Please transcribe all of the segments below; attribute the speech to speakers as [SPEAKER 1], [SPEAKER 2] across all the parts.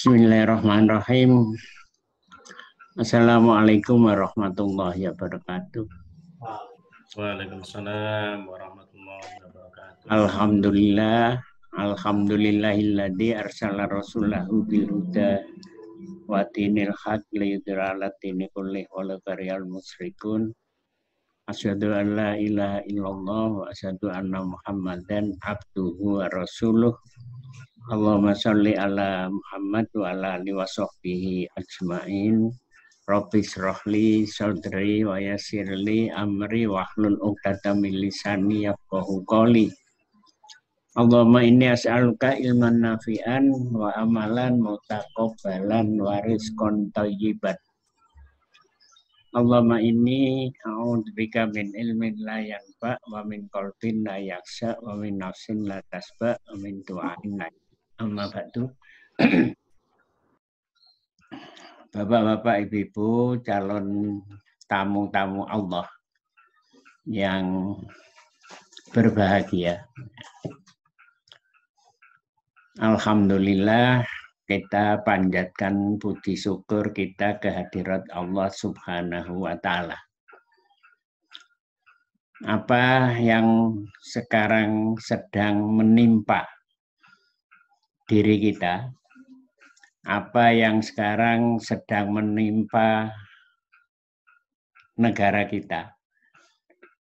[SPEAKER 1] Bismillahirrahmanirrahim. Assalamualaikum warahmatullahi wabarakatuh.
[SPEAKER 2] Waalaikumsalam warahmatullahi wabarakatuh.
[SPEAKER 1] Alhamdulillahilladzi arsala rasulahu bil huda wa dinil haq liyudhhira 'ala dini kullih walau karihal musyrikun. Asyhadu an la ilaha illallah wa asyhadu anna Muhammadan abduhu wa rasuluh. Allahumma sholli ala Muhammad wa ala alihi wa sahbihi ajmain. Rabbi shrahli sadri wa yassirli amri wahlul 'uqdatam min lisani yafqahu qawli. Allahumma inni as'aluka ilman nafi'an wa amalan mutaqabbalan wa rizqan thayyiban. Allahumma inni a'udzubika min ilmin la yanfa wa min qalbin la yakhsha wa min nafsin la tasba wa min du'ain la amma ba'du. Bapak-bapak, ibu-ibu, calon tamu-tamu Allah yang berbahagia. Alhamdulillah, kita panjatkan puji syukur kita kehadirat Allah Subhanahu wa Ta'ala. Apa yang sekarang sedang menimpa diri kita, apa yang sekarang sedang menimpa negara kita,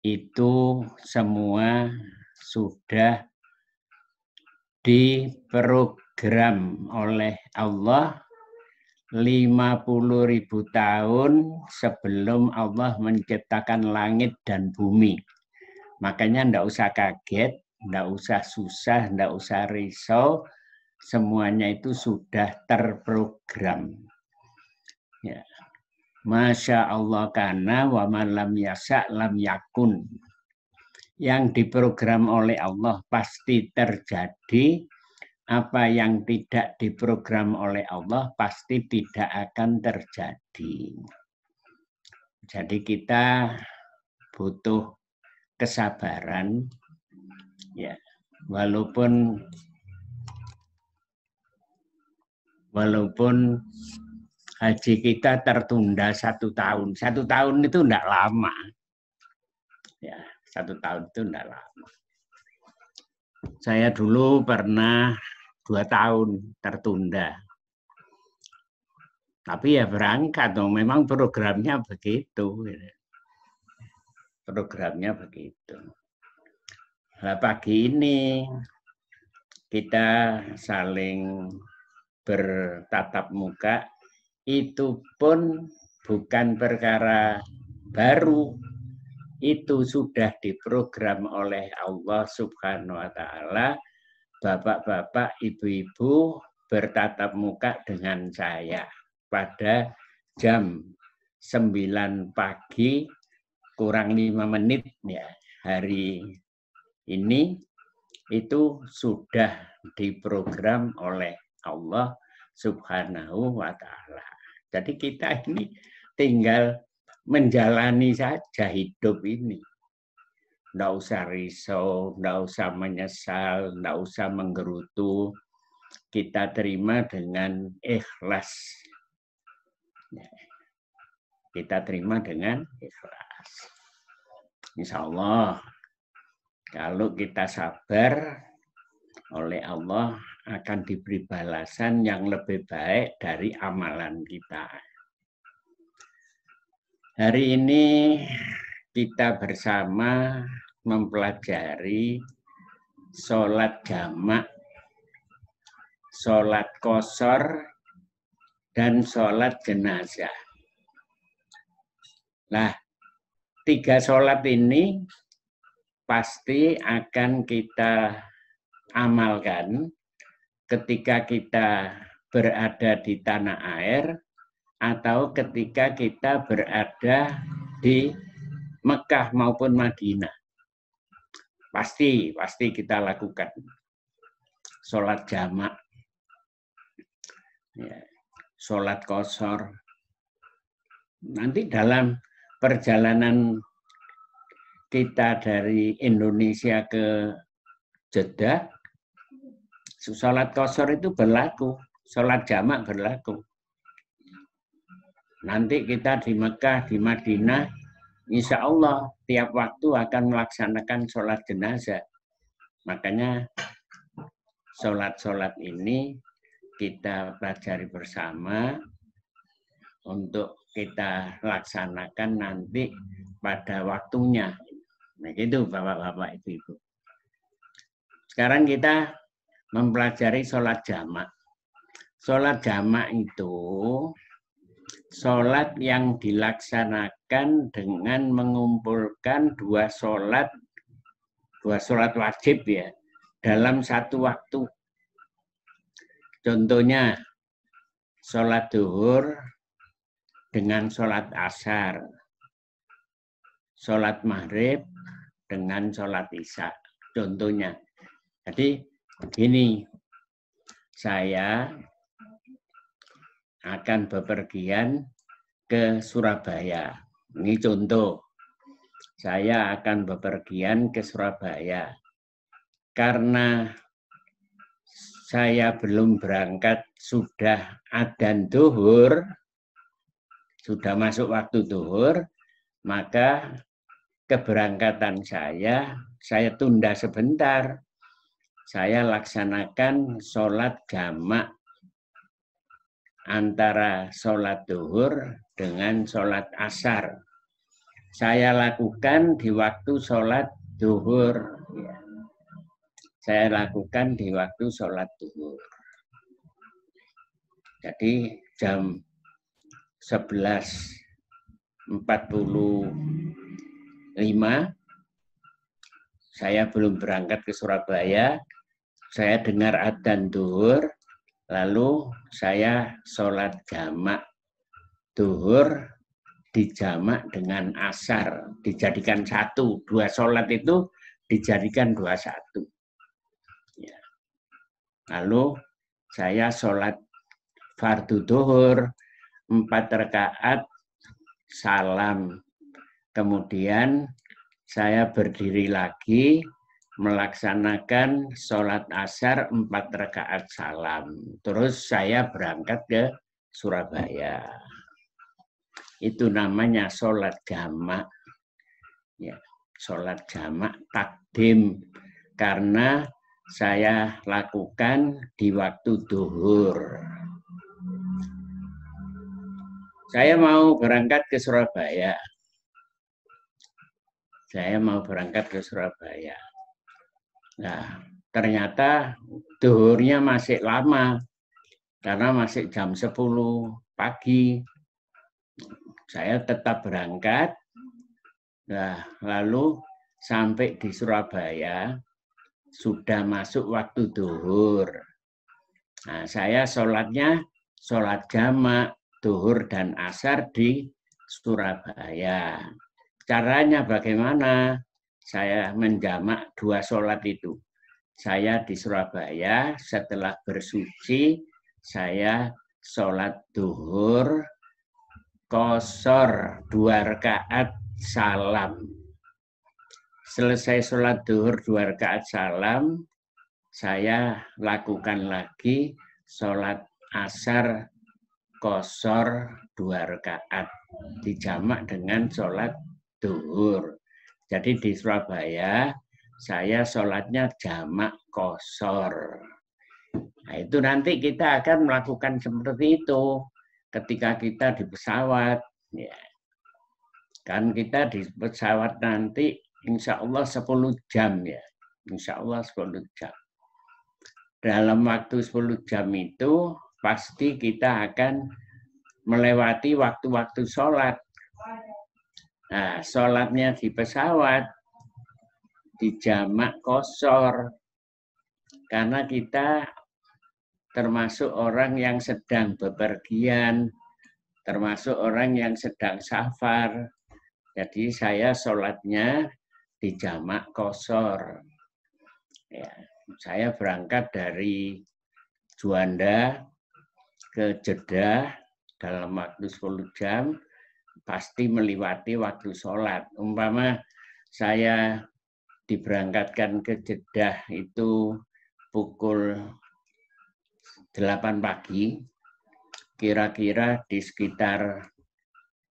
[SPEAKER 1] itu semua sudah diprogram oleh Allah 50.000 tahun sebelum Allah menciptakan langit dan bumi. Makanya enggak usah kaget, enggak usah susah, enggak usah risau, semuanya itu sudah terprogram. Ya. Masya Allah kana wa man lam yasha' lam yakun. Yang diprogram oleh Allah pasti terjadi, apa yang tidak diprogram oleh Allah pasti tidak akan terjadi. Jadi kita butuh kesabaran, ya, walaupun haji kita tertunda 1 tahun. 1 tahun itu tidak lama. Ya, 1 tahun itu tidak lama. Saya dulu pernah 2 tahun tertunda. Tapi ya berangkat dong, memang programnya begitu. Programnya begitu. Nah, pagi ini kita saling bertatap muka, itu pun bukan perkara baru, itu sudah diprogram oleh Allah Subhanahu wa Ta'ala. Bapak-bapak, ibu-ibu bertatap muka dengan saya pada jam 9 pagi kurang 5 menit ya, hari ini itu sudah diprogram oleh Allah Subhanahu wa Ta'ala. Jadi kita ini tinggal menjalani saja hidup ini. Tidak usah risau, tidak usah menyesal, tidak usah menggerutu. Kita terima dengan ikhlas. Kita terima dengan ikhlas. Insya Allah, kalau kita sabar, oleh Allah akan diberi balasan yang lebih baik dari amalan kita. Hari ini kita bersama mempelajari sholat jamak, sholat qashar, dan sholat jenazah. Nah, 3 sholat ini pasti akan kita amalkan ketika kita berada di tanah air atau ketika kita berada di Mekah maupun Madinah. Pasti kita lakukan sholat jamak, ya, sholat qashar. Nanti dalam perjalanan kita dari Indonesia ke Jeddah, sholat qashar itu berlaku sholat jamak berlaku. Nanti kita di Mekah, di Madinah, insya Allah tiap waktu akan melaksanakan sholat jenazah. Makanya sholat-sholat ini kita pelajari bersama untuk kita laksanakan nanti pada waktunya. Nah gitu Bapak-Bapak, Ibu-Ibu. Sekarang kita mempelajari sholat jamak. Sholat jamak itu sholat yang dilaksanakan dengan mengumpulkan dua sholat wajib ya, dalam satu waktu. Contohnya, sholat duhur dengan sholat asar, sholat maghrib dengan sholat isya. Contohnya, jadi begini, saya akan bepergian ke Surabaya. Ini contoh, saya akan bepergian ke Surabaya. Karena saya belum berangkat, sudah adzan duhur, sudah masuk waktu duhur, maka keberangkatan saya tunda sebentar. Saya laksanakan sholat jamak antara sholat duhur dengan sholat asar. Saya lakukan di waktu sholat duhur. Saya lakukan di waktu sholat duhur. Jadi jam 11.45 saya belum berangkat ke Surabaya. Saya dengar adzan duhur, lalu saya sholat jamak duhur dijamak dengan asar, dijadikan satu. Dua sholat itu dijadikan 21. Ya. Lalu saya sholat fardu duhur 4 rakaat salam. Kemudian saya berdiri lagi melaksanakan sholat asar 4 rakaat salam. Terus saya berangkat ke Surabaya. Itu namanya sholat jamak. Ya, sholat jamak takdim. Karena saya lakukan di waktu duhur. Saya mau berangkat ke Surabaya. Nah, ternyata duhurnya masih lama, karena masih jam 10 pagi. Saya tetap berangkat, nah, lalu sampai di Surabaya, sudah masuk waktu duhur. Nah, saya sholatnya sholat jamak, duhur dan asar di Surabaya. Caranya bagaimana? Saya menjamak 2 sholat itu. Saya di Surabaya, setelah bersuci, saya sholat duhur, qashar 2 rakaat salam. Selesai sholat duhur 2 rakaat salam, saya lakukan lagi sholat asar qashar 2 rakaat. Dijamak dengan sholat duhur. Jadi di Surabaya saya sholatnya jamak qashar. Nah, itu nanti kita akan melakukan seperti itu ketika kita di pesawat. Ya. Kan kita di pesawat nanti insya Allah 10 jam ya. Insya Allah 10 jam. Dalam waktu 10 jam itu pasti kita akan melewati waktu-waktu sholat. Nah, sholatnya di pesawat dijamak qashar karena kita termasuk orang yang sedang bepergian, termasuk orang yang sedang safar. Jadi saya sholatnya dijamak qashar. Ya, saya berangkat dari Juanda ke Jeddah dalam waktu 10 jam. Pasti melewati waktu sholat. Umpama saya diberangkatkan ke Jeddah itu pukul 8 pagi, kira-kira di sekitar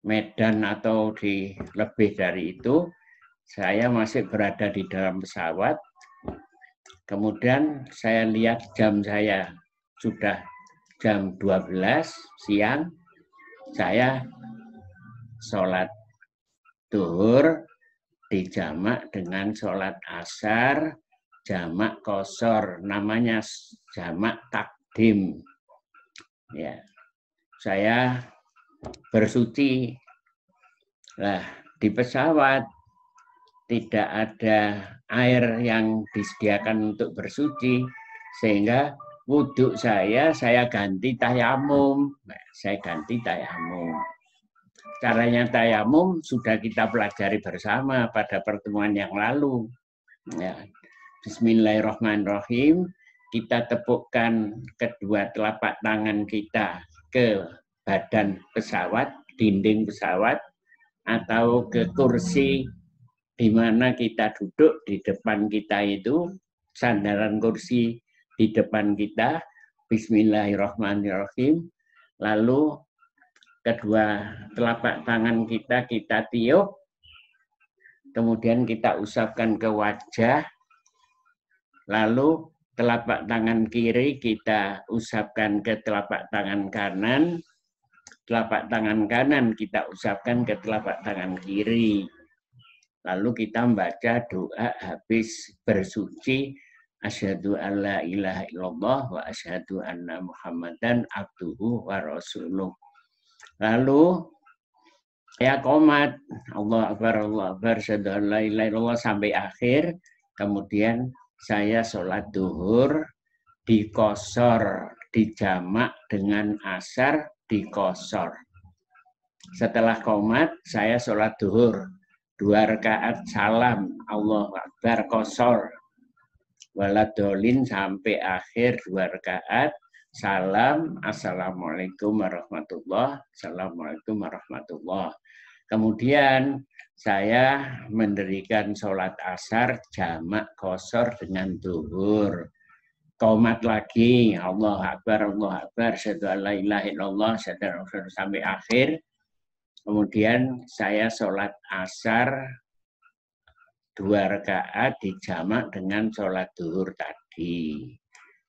[SPEAKER 1] Medan atau di lebih dari itu, saya masih berada di dalam pesawat. Kemudian saya lihat jam saya sudah jam 12 siang, saya sholat duhur dijamak dengan sholat asar, jamak qashar, namanya jamak takdim. Ya, saya bersuci. Nah, di pesawat tidak ada air yang disediakan untuk bersuci, sehingga wudhu saya ganti tayamum. Saya ganti tayamum. Caranya tayamum sudah kita pelajari bersama pada pertemuan yang lalu. Ya. Bismillahirrahmanirrahim. Kita tepukkan kedua telapak tangan kita ke badan pesawat, dinding pesawat, atau ke kursi di mana kita duduk. Di depan kita itu sandaran kursi di depan kita. Bismillahirrahmanirrahim. Lalu kedua telapak tangan kita tiup, kemudian kita usapkan ke wajah, lalu telapak tangan kiri kita usapkan ke telapak tangan kanan, telapak tangan kanan kita usapkan ke telapak tangan kiri. Lalu kita membaca doa habis bersuci, asyhadu alla ilaha illallah wa asyhadu anna muhammadan abduhu wa rasuluh. Lalu saya qomat, Allah Akbar, asyhadu alla ilaha illallah sampai akhir. Kemudian saya sholat duhur di qashar, dijamak dengan asar di qashar. Setelah qomat, saya sholat duhur 2 rakaat salam, Allah Akbar qashar, waladolin sampai akhir 2 rakaat salam, assalamualaikum warahmatullah, assalamualaikum warahmatullah. Kemudian saya mendirikan sholat asar jamak qashar dengan duhur. Qomat lagi, Allah Akbar, asyhadu alla ilaha illallah, sampai akhir. Kemudian saya sholat asar 2 rakaat dijamak dengan sholat duhur tadi.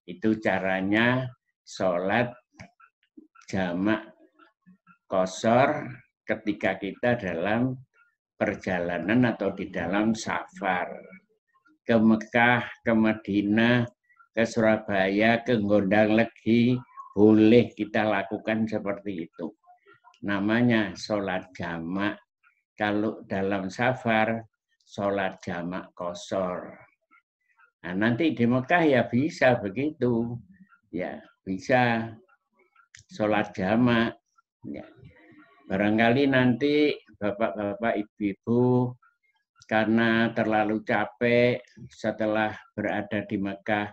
[SPEAKER 1] Itu caranya sholat jamak qashar ketika kita dalam perjalanan atau di dalam safar. Ke Mekah, ke Madinah, ke Surabaya, ke Gondanglegi, boleh kita lakukan seperti itu. Namanya sholat jamak. Kalau dalam safar, sholat jamak qashar. Nah, nanti di Mekah ya bisa begitu. Ya, bisa sholat jamak. Ya. Barangkali nanti bapak-bapak, ibu-ibu karena terlalu capek setelah berada di Mekah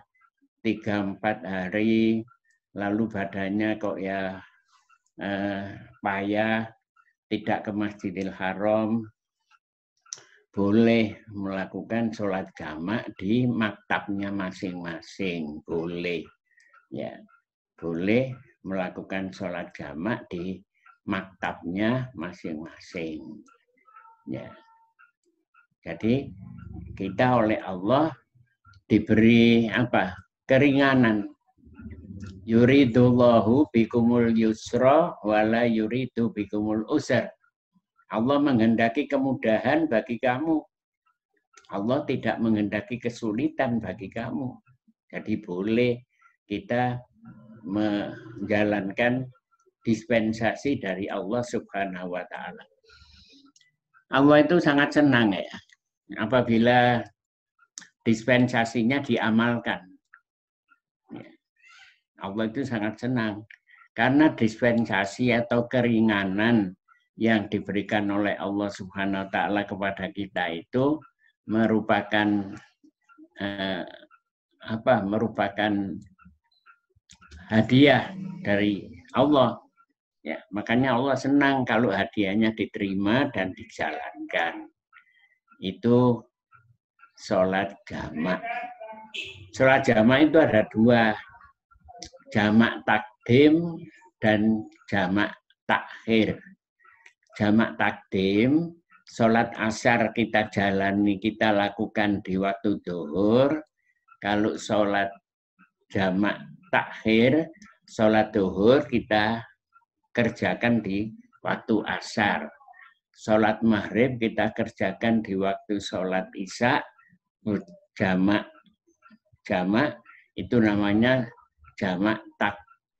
[SPEAKER 1] 3-4 hari, lalu badannya kok ya payah, tidak ke Masjidil Haram, boleh melakukan sholat jamak di maktabnya masing-masing, boleh. Ya, boleh melakukan sholat jamak di maktabnya masing-masing. Ya. Jadi kita oleh Allah diberi apa? Keringanan. Yuridullahu bikumul yusra wala yuridu bikumul usra. Allah menghendaki kemudahan bagi kamu. Allah tidak menghendaki kesulitan bagi kamu. Jadi boleh kita menjalankan dispensasi dari Allah Subhanahu wa Ta'ala. Allah itu sangat senang ya apabila dispensasinya diamalkan. Allah itu sangat senang karena dispensasi atau keringanan yang diberikan oleh Allah Subhanahu wa Ta'ala kepada kita itu merupakan merupakan hadiah dari Allah. Ya, makanya Allah senang kalau hadiahnya diterima dan dijalankan. Itu sholat jamak. Sholat jamak itu ada 2. jamak takdim dan jamak takhir. Jamak takdim, sholat asar kita jalani, kita lakukan di waktu zuhur. Kalau sholat jamak takhir, sholat zuhur kita kerjakan di waktu asar. Sholat maghrib kita kerjakan di waktu sholat isya. Jamak itu namanya jamak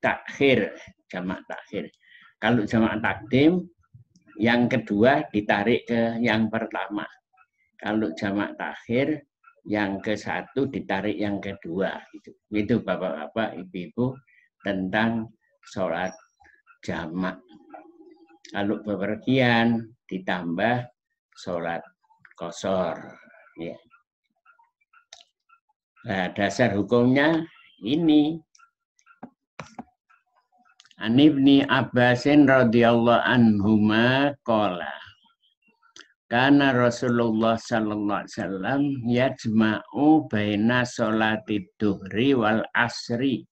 [SPEAKER 1] takhir. Jamak takhir. Kalau jamak takdim, yang kedua ditarik ke yang pertama. Kalau jamak takhir, yang ke satu ditarik yang kedua. Itu bapak-bapak, ibu-ibu tentang sholat jamak. Kalau bepergian ditambah sholat qashar. Ya. Nah, dasar hukumnya ini. An Ibni Abbasin radhiyallahu anhuma qala kana Rasulullah sallallahu alaihi wasallam yajma'u baina sholati duhri wal asri.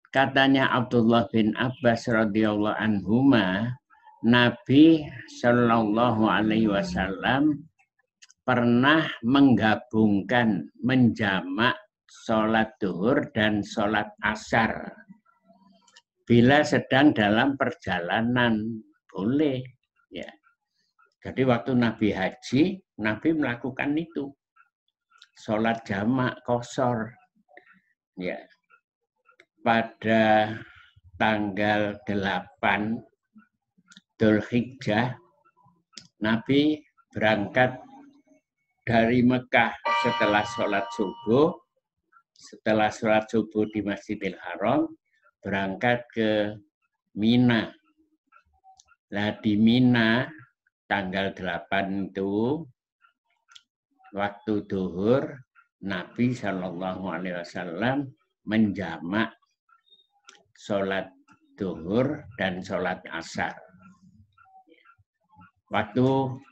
[SPEAKER 1] Katanya Abdullah bin Abbas radhiyallahu anhuma, Nabi sallallahu alaihi wasallam pernah menggabungkan, menjamak sholat duhur dan sholat asar. Bila sedang dalam perjalanan, boleh. Ya. Jadi waktu Nabi haji, Nabi melakukan itu. Sholat jamak qashar. Ya. Pada tanggal 8 Dzulhijjah, Nabi berangkat dari Mekah setelah sholat subuh. Setelah sholat subuh di Masjidil Haram, berangkat ke Mina. Nah di Mina tanggal 8 itu waktu duhur Nabi Shallallahu Alaihi Wasallam menjamak sholat duhur dan sholat asar. Waktu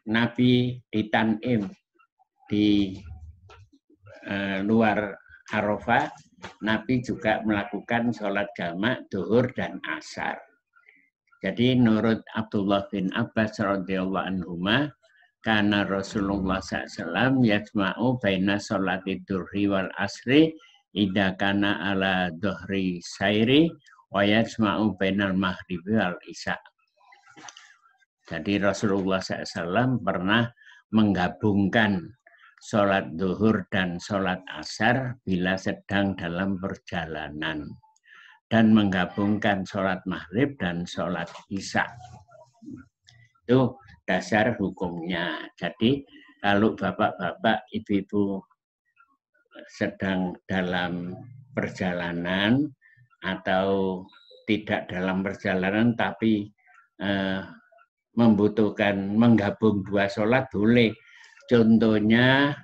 [SPEAKER 1] Nabi di Tan'im di luar Arafah, Nabi juga melakukan sholat jamak duhur dan asar. Jadi menurut Abdullah bin Abbas radhiyallahu anhuma, karena Rasulullah SAW yajma'u baina sholati duhri wal asri idza kana ala dhuhri sairi wa yajma'u bainal maghribi wal isya. Jadi Rasulullah SAW pernah menggabungkan sholat duhur dan sholat asar bila sedang dalam perjalanan. Dan menggabungkan sholat maghrib dan sholat isya. Itu dasar hukumnya. Jadi kalau bapak-bapak, ibu-ibu sedang dalam perjalanan atau tidak dalam perjalanan tapi membutuhkan menggabung dua sholat boleh. Contohnya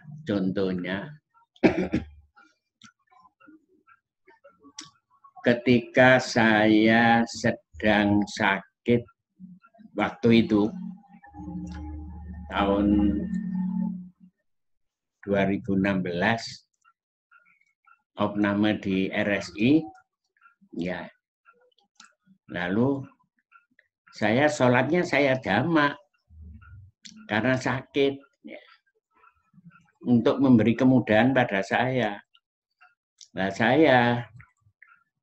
[SPEAKER 1] ketika saya sedang sakit waktu itu tahun 2016 opname di RSI ya. Lalu saya sholatnya saya jamak karena sakit. Untuk memberi kemudahan pada saya. Nah, saya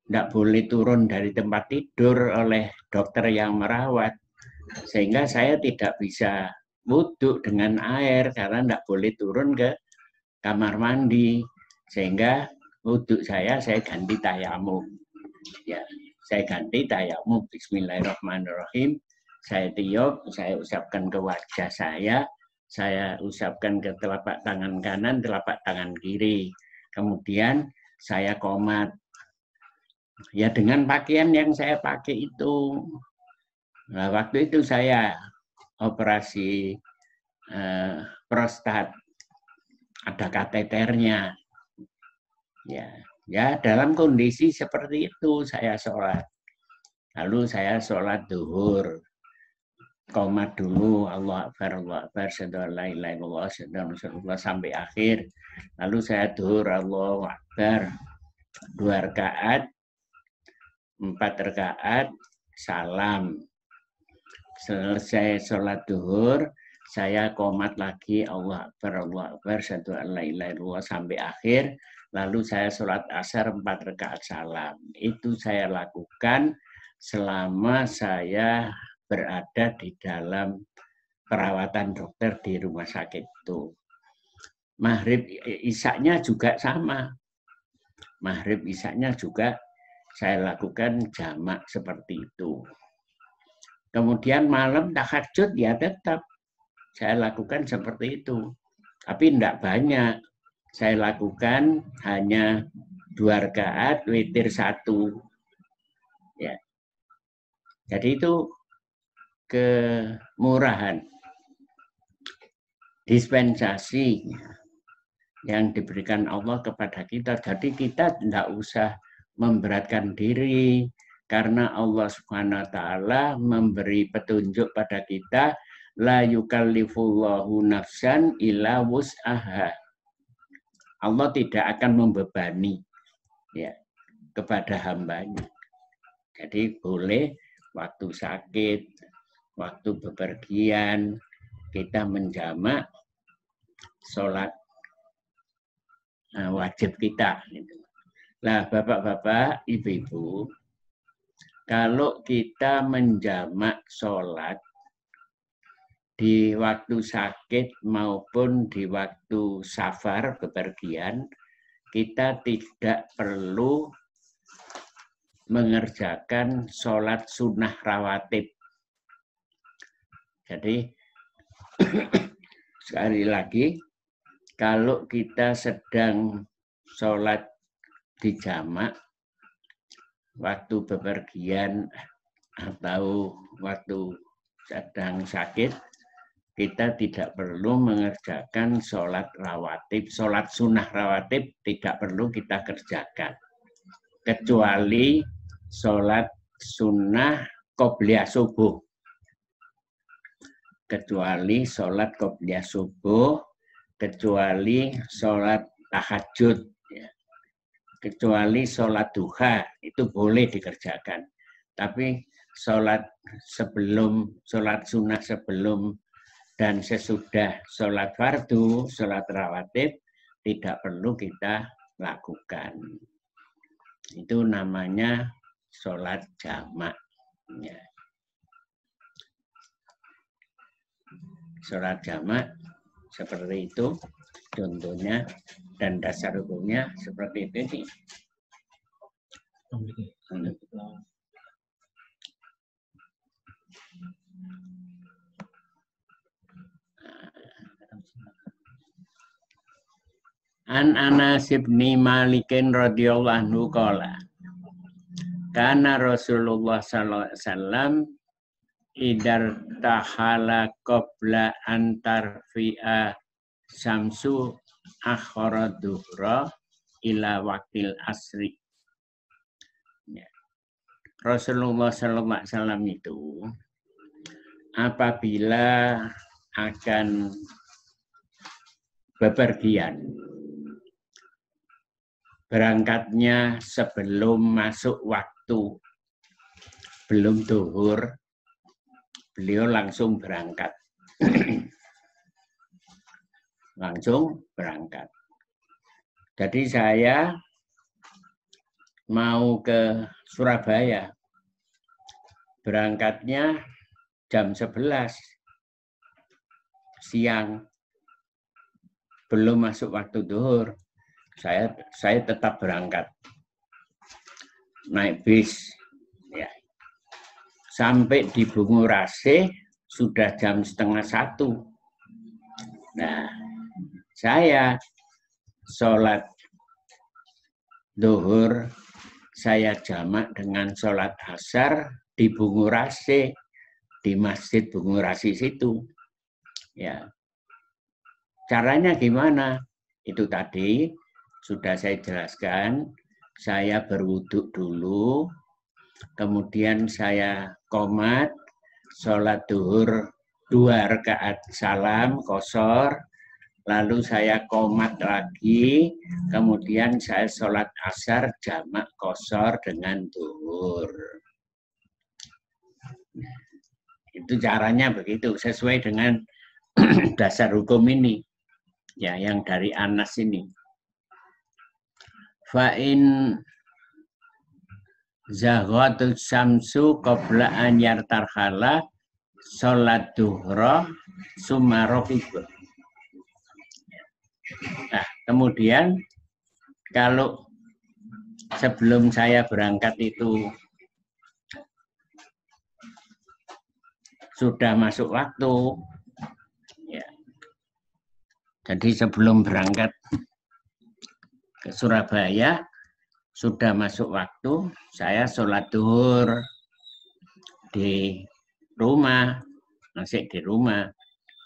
[SPEAKER 1] tidak boleh turun dari tempat tidur oleh dokter yang merawat. Sehingga saya tidak bisa wudhu dengan air karena tidak boleh turun ke kamar mandi. Sehingga wudhu saya ganti tayamum. Ya, saya ganti tayamum. Bismillahirrahmanirrahim. Saya tiup, saya usapkan ke wajah saya usapkan ke telapak tangan kanan, telapak tangan kiri. Kemudian saya qomat. Ya dengan pakaian yang saya pakai itu. Nah, waktu itu saya operasi prostat. Ada kateternya. Ya dalam kondisi seperti itu saya sholat. Lalu saya sholat duhur. Qomat dulu, Allah Akbar, syahadu la ilaha illallah, syahadu Rasulullah sampai akhir. Lalu saya duhur, Allah Akbar, 2 rakaat. 4 rakaat, salam. Selesai sholat duhur, saya qomat lagi, Allah Akbar, asyhadu an la ilaha illallah sampai akhir. Lalu saya sholat asar 4 rakaat salam. Itu saya lakukan selama saya berada di dalam perawatan dokter di rumah sakit itu. Maghrib isaknya juga sama. Maghrib isaknya juga saya lakukan jamak seperti itu. Kemudian malam tahajud ya tetap saya lakukan seperti itu. Tapi tidak banyak. Saya lakukan hanya 2 rakaat, witir 1. Ya. Jadi itu kemurahan, dispensasi yang diberikan Allah kepada kita. Jadi kita tidak usah memberatkan diri, karena Allah Subhanahu wa taala memberi petunjuk pada kita, la yukallifullahu nafsan illa wus'aha. Allah tidak akan membebani ya kepada hambanya. Jadi boleh waktu sakit, waktu bepergian kita menjamak sholat wajib kita. Nah, bapak-bapak, ibu-ibu, kalau kita menjamak sholat di waktu sakit maupun di waktu safar bepergian, kita tidak perlu mengerjakan sholat sunnah rawatib. Jadi sekali lagi, kalau kita sedang sholat di jamak, waktu bepergian atau waktu sedang sakit, kita tidak perlu mengerjakan sholat rawatib. Sholat sunnah rawatib tidak perlu kita kerjakan. Kecuali sholat sunnah qobliyah subuh. Kecuali sholat qobliyah subuh, kecuali sholat tahajud, kecuali sholat duha, itu boleh dikerjakan. Tapi sholat sunnah sebelum dan sesudah sholat fardu, sholat rawatib, tidak perlu kita lakukan. Itu namanya sholat jamak. Ya. Sholat jamak seperti itu contohnya, dan dasar hukumnya seperti itu. An Anas bin Malikin radhiyallahu anhu qala kana Rasulullah sallallahu alaihi wasallam idar tahala qabla antar fi'a samsu akhara duhra ila waktil asri. Ya. Rasulullah sallallahu alaihi wasallam itu apabila akan bepergian, berangkatnya sebelum masuk waktu, belum duhur, beliau langsung berangkat. Langsung berangkat. Jadi saya mau ke Surabaya. Berangkatnya jam 11 siang. Belum masuk waktu duhur. Saya tetap berangkat. Naik bis. Ya. Sampai di Bungurasi sudah jam 12:30. Nah, saya sholat duhur, saya jamak dengan sholat asar di Bungurasi, di Masjid Bungurasi situ. Ya, caranya gimana? Itu tadi sudah saya jelaskan. Saya berwudhu dulu, kemudian saya qomat, sholat duhur 2 rakaat salam, qashar. lalu saya qomat lagi, kemudian saya sholat asar jamak qashar dengan zuhur. Itu caranya begitu, sesuai dengan dasar hukum ini, ya, yang dari Anas ini. Fa'in zaghatul syamsu qabla an yartarhala sholat duhra summa rafiq. Nah, kemudian kalau sebelum saya berangkat itu sudah masuk waktu, ya. Jadi sebelum berangkat ke Surabaya sudah masuk waktu, saya sholat duhur di rumah, masih di rumah,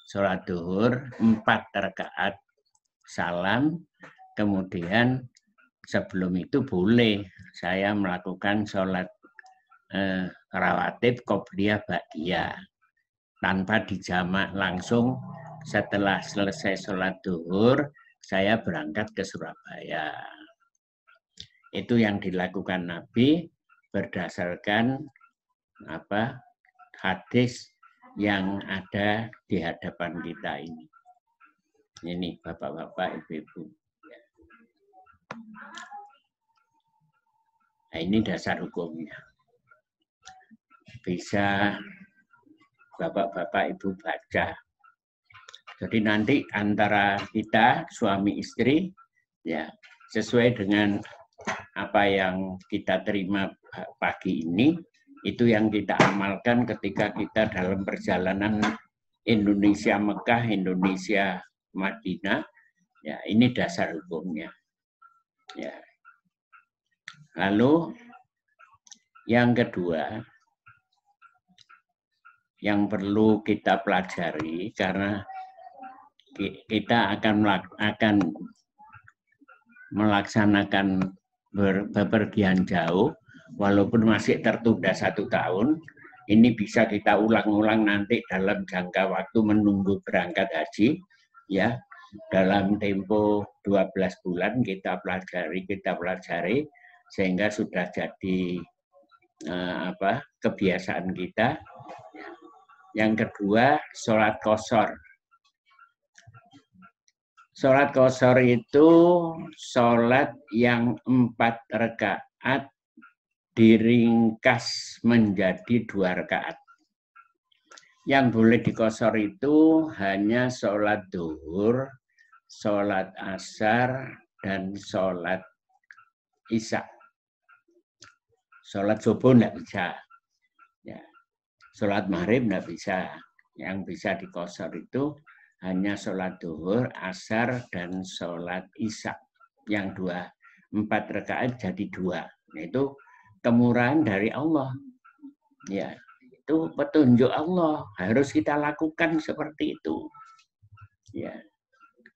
[SPEAKER 1] sholat duhur 4 rakaat salam, kemudian sebelum itu boleh saya melakukan sholat rawatib qobliyah ba'diyah tanpa dijamak langsung. Setelah selesai sholat duhur, saya berangkat ke Surabaya. Itu yang dilakukan Nabi berdasarkan hadis yang ada di hadapan kita ini. Ini bapak-bapak, ibu-ibu. Nah, ini dasar hukumnya. Bisa bapak-bapak, ibu baca. Jadi nanti antara kita suami istri, ya, sesuai dengan apa yang kita terima pagi ini, itu yang kita amalkan ketika kita dalam perjalanan Indonesia Mekah, Indonesia Madinah. Ya, ini dasar hukumnya. Ya. Lalu yang kedua yang perlu kita pelajari, karena kita akan melaksanakan bepergian jauh, walaupun masih tertunda 1 tahun, ini bisa kita ulang-ulang nanti dalam jangka waktu menunggu berangkat haji, ya, dalam tempo 12 bulan kita pelajari sehingga sudah jadi kebiasaan kita. Yang kedua, sholat qashar. Sholat qashar itu sholat yang 4 rakaat diringkas menjadi 2 rakaat. Yang boleh diqashar itu hanya sholat duhur, sholat asar, dan sholat isya. Sholat subuh tidak bisa. Ya. Sholat maghrib tidak bisa. Yang bisa diqashar itu hanya sholat duhur, asar, dan sholat isya. Yang 4 rakaat jadi 2. Nah, itu kemurahan dari Allah. Ya, itu petunjuk Allah. Harus kita lakukan seperti itu. Ya.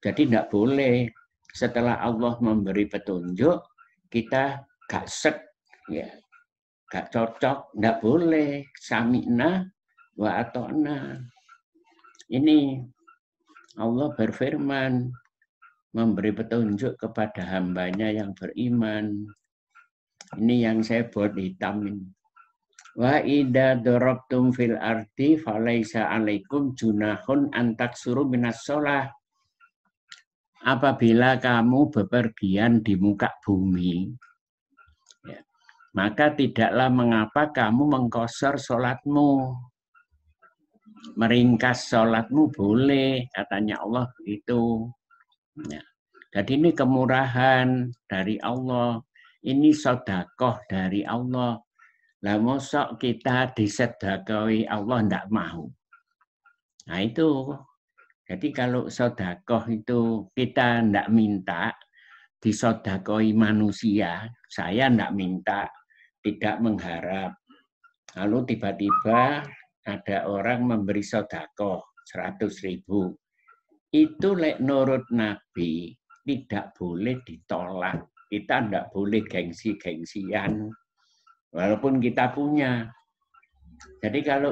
[SPEAKER 1] Jadi tidak boleh setelah Allah memberi petunjuk kita gak sek, ya, gak cocok, tidak boleh. Sami'na wa ata'na. Ini Allah berfirman, memberi petunjuk kepada hambanya yang beriman. Ini yang saya buat hitam ini. Wa idza darabtum fil ardi falaisa alaikum junahun an taksuru minas shalah. Apabila kamu bepergian di muka bumi, ya, maka tidaklah mengapa kamu mengqashar sholatmu. Meringkas sholatmu boleh, katanya Allah begitu. Ya. Jadi ini kemurahan dari Allah, ini sedekah dari Allah. Lah mosok kita disedekahi Allah tidak mau. Nah itu, jadi kalau sedekah itu kita tidak minta, disedekahi manusia, saya tidak minta, tidak mengharap. Lalu tiba-tiba ada orang memberi sedekah 100.000. Itu lek nurut Nabi tidak boleh ditolak. Kita tidak boleh gengsi-gengsian. Walaupun kita punya. Jadi kalau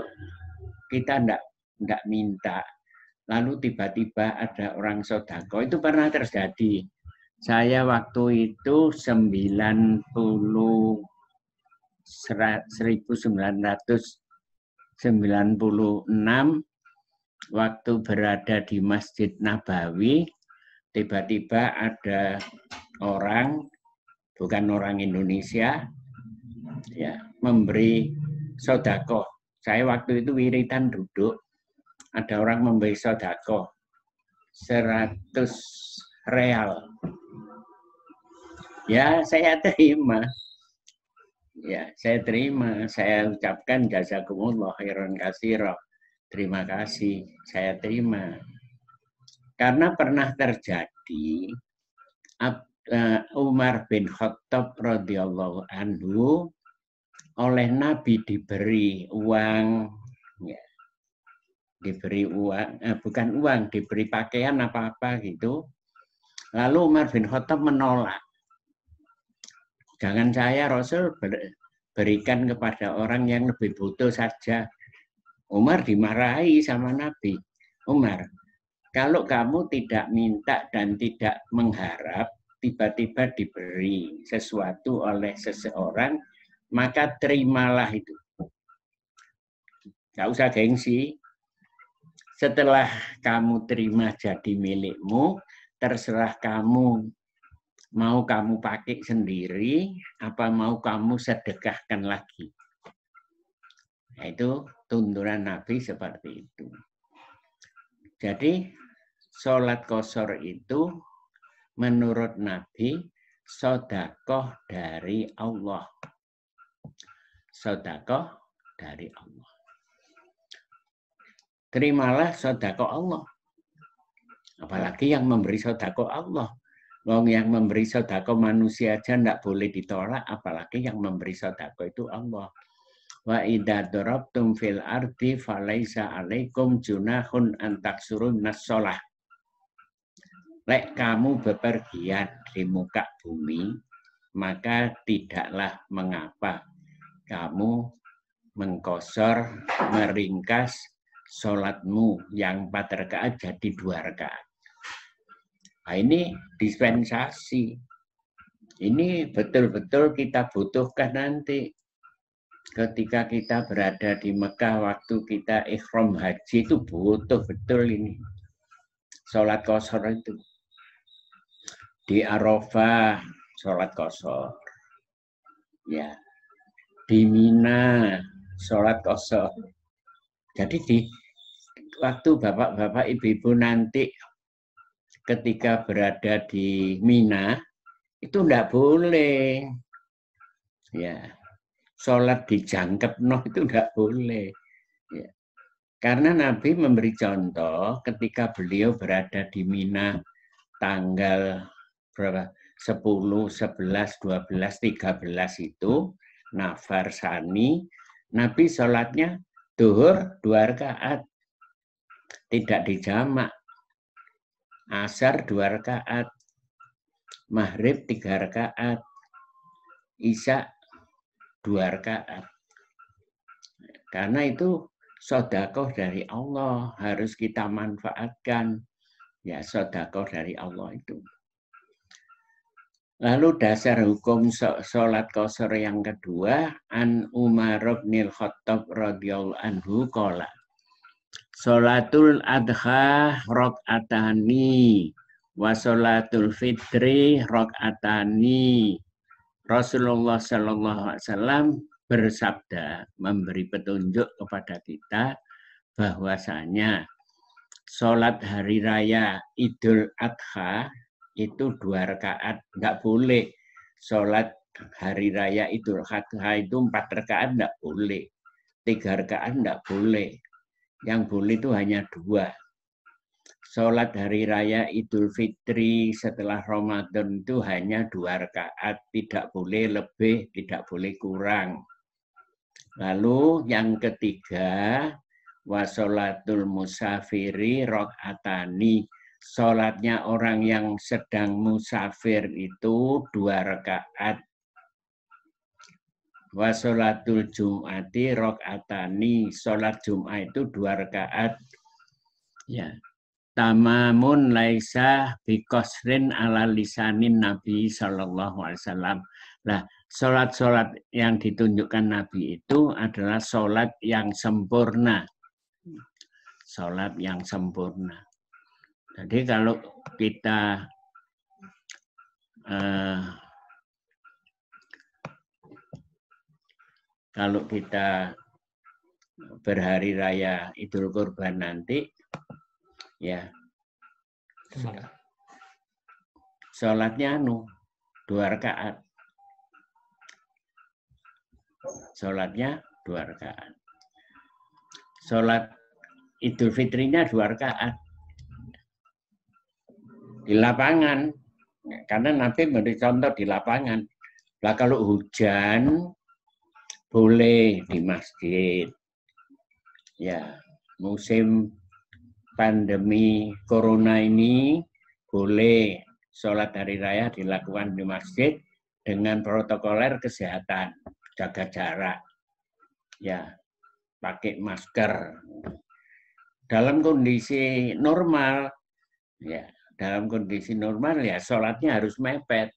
[SPEAKER 1] kita tidak minta, lalu tiba-tiba ada orang sodako. Itu pernah terjadi. Saya waktu itu 1996 waktu berada di Masjid Nabawi, tiba-tiba ada orang, bukan orang Indonesia, ya, memberi sodako. Saya waktu itu wiritan duduk, ada orang memberi sodako 100 real. Ya, saya terima. Ya, saya terima. Saya ucapkan jazakumullah khairan katsira. Terima kasih, saya terima. Karena pernah terjadi Umar bin Khattab radhiyallahu anhu oleh Nabi diberi uang, ya, diberi uang, bukan uang, diberi pakaian apa-apa gitu. Lalu Umar bin Khattab menolak. Jangan saya Rasul berikan kepada orang yang lebih butuh saja. Umar dimarahi sama Nabi. Umar, kalau kamu tidak minta dan tidak mengharap, tiba-tiba diberi sesuatu oleh seseorang, maka terimalah itu. Nggak usah gengsi. Setelah kamu terima jadi milikmu, terserah kamu. Mau kamu pakai sendiri, apa mau kamu sedekahkan lagi. Nah, itu tuntunan Nabi seperti itu. Jadi, sholat qashar itu menurut Nabi, sedekah dari Allah. Sedekah dari Allah. Terimalah sedekah Allah. Apalagi yang memberi sedekah Allah. Wong yang memberi sedekah manusia aja tidak boleh ditolak, apalagi yang memberi sedekah itu Allah. Wa idza darabtum fil ardi falaisa alaikum junahun an taksurun nas-shalah. Lek kamu bepergian di muka bumi, maka tidaklah mengapa kamu mengkosor, meringkas sholatmu yang 4 rakaat jadi 2 rakaat. Nah, ini dispensasi. Ini betul-betul kita butuhkan nanti. Ketika kita berada di Mekah, waktu kita ihram haji itu butuh betul ini. Sholat qashar itu. Di Arafah, sholat qashar. Ya. Di Mina, sholat qashar. Jadi di waktu bapak-bapak, ibu-ibu nanti ketika berada di Mina, itu enggak boleh. Ya. Sholat di jangkep itu enggak boleh. Ya. Karena Nabi memberi contoh ketika beliau berada di Mina tanggal berapa? 10, 11, 12, 13 itu, Nafar Sani, Nabi sholatnya duhur 2 rakaat. Tidak dijamak. Asar 2 rakaat, maghrib 3 rakaat, isya 2 rakaat. Karena itu sedekah dari Allah, harus kita manfaatkan. Ya, sedekah dari Allah itu. Lalu dasar hukum sholat qashar yang kedua, an Umar bin Khattab radhiyallahu anhu qala. Sholatul adha rakaatani wa sholatul fitri rakaatani. Rasulullah Shallallahu Alaihi Wasallam bersabda, memberi petunjuk kepada kita bahwasanya sholat hari raya Idul Adha itu 2 rakaat, nggak boleh. Sholat hari raya Idul Adha itu 4 rakaat nggak boleh, 3 rakaat nggak boleh. Yang boleh itu hanya 2. Sholat hari raya Idul Fitri setelah Ramadan itu hanya 2 rakaat, tidak boleh lebih, tidak boleh kurang. Lalu yang ketiga, wasolatul musafiri rakaatani. Sholatnya orang yang sedang musafir itu 2 rakaat. Wasolatul jum'ati rakaatani. Sholat Jum'at itu 2 rakaat. Ya. tamamun laisa bikosrin ala lisanin Nabi Sallallahu Alaihi Wasallam. Nah, sholat-sholat yang ditunjukkan Nabi itu adalah sholat yang sempurna. Sholat yang sempurna. Jadi kalau kita berhari raya Idul Kurban nanti, ya, sholatnya 2 rakaat. Sholatnya 2 rakaat. Sholat Idul Fitrinya 2 rakaat. Di lapangan, karena Nabi memberi contoh di lapangan. Nah, kalau hujan, boleh di masjid. Ya, musim pandemi corona ini boleh sholat hari raya dilakukan di masjid dengan protokoler kesehatan, jaga jarak, ya, pakai masker. Dalam kondisi normal, ya, ya sholatnya harus mepet.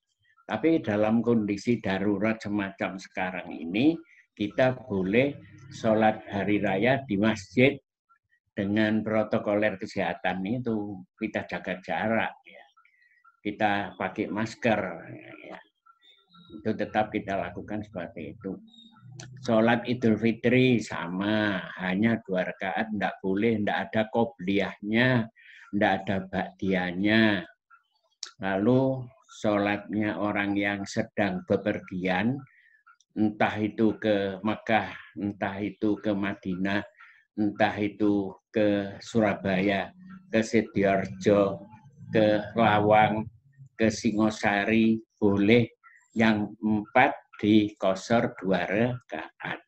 [SPEAKER 1] Tapi dalam kondisi darurat semacam sekarang ini, kita boleh sholat hari raya di masjid dengan protokoler kesehatan itu. Kita jaga jarak, ya. Kita pakai masker. Ya. Itu tetap kita lakukan seperti itu. Sholat Idul Fitri sama, hanya 2 rakaat, tidak boleh, tidak ada qobliyahnya, tidak ada ba'diyahnya. Lalu sholatnya orang yang sedang bepergian, entah itu ke Makkah, entah itu ke Madinah, entah itu ke Surabaya, ke Sidoarjo, ke Lawang, ke Singosari, boleh. Yang 4 dikosor 2 rakaat.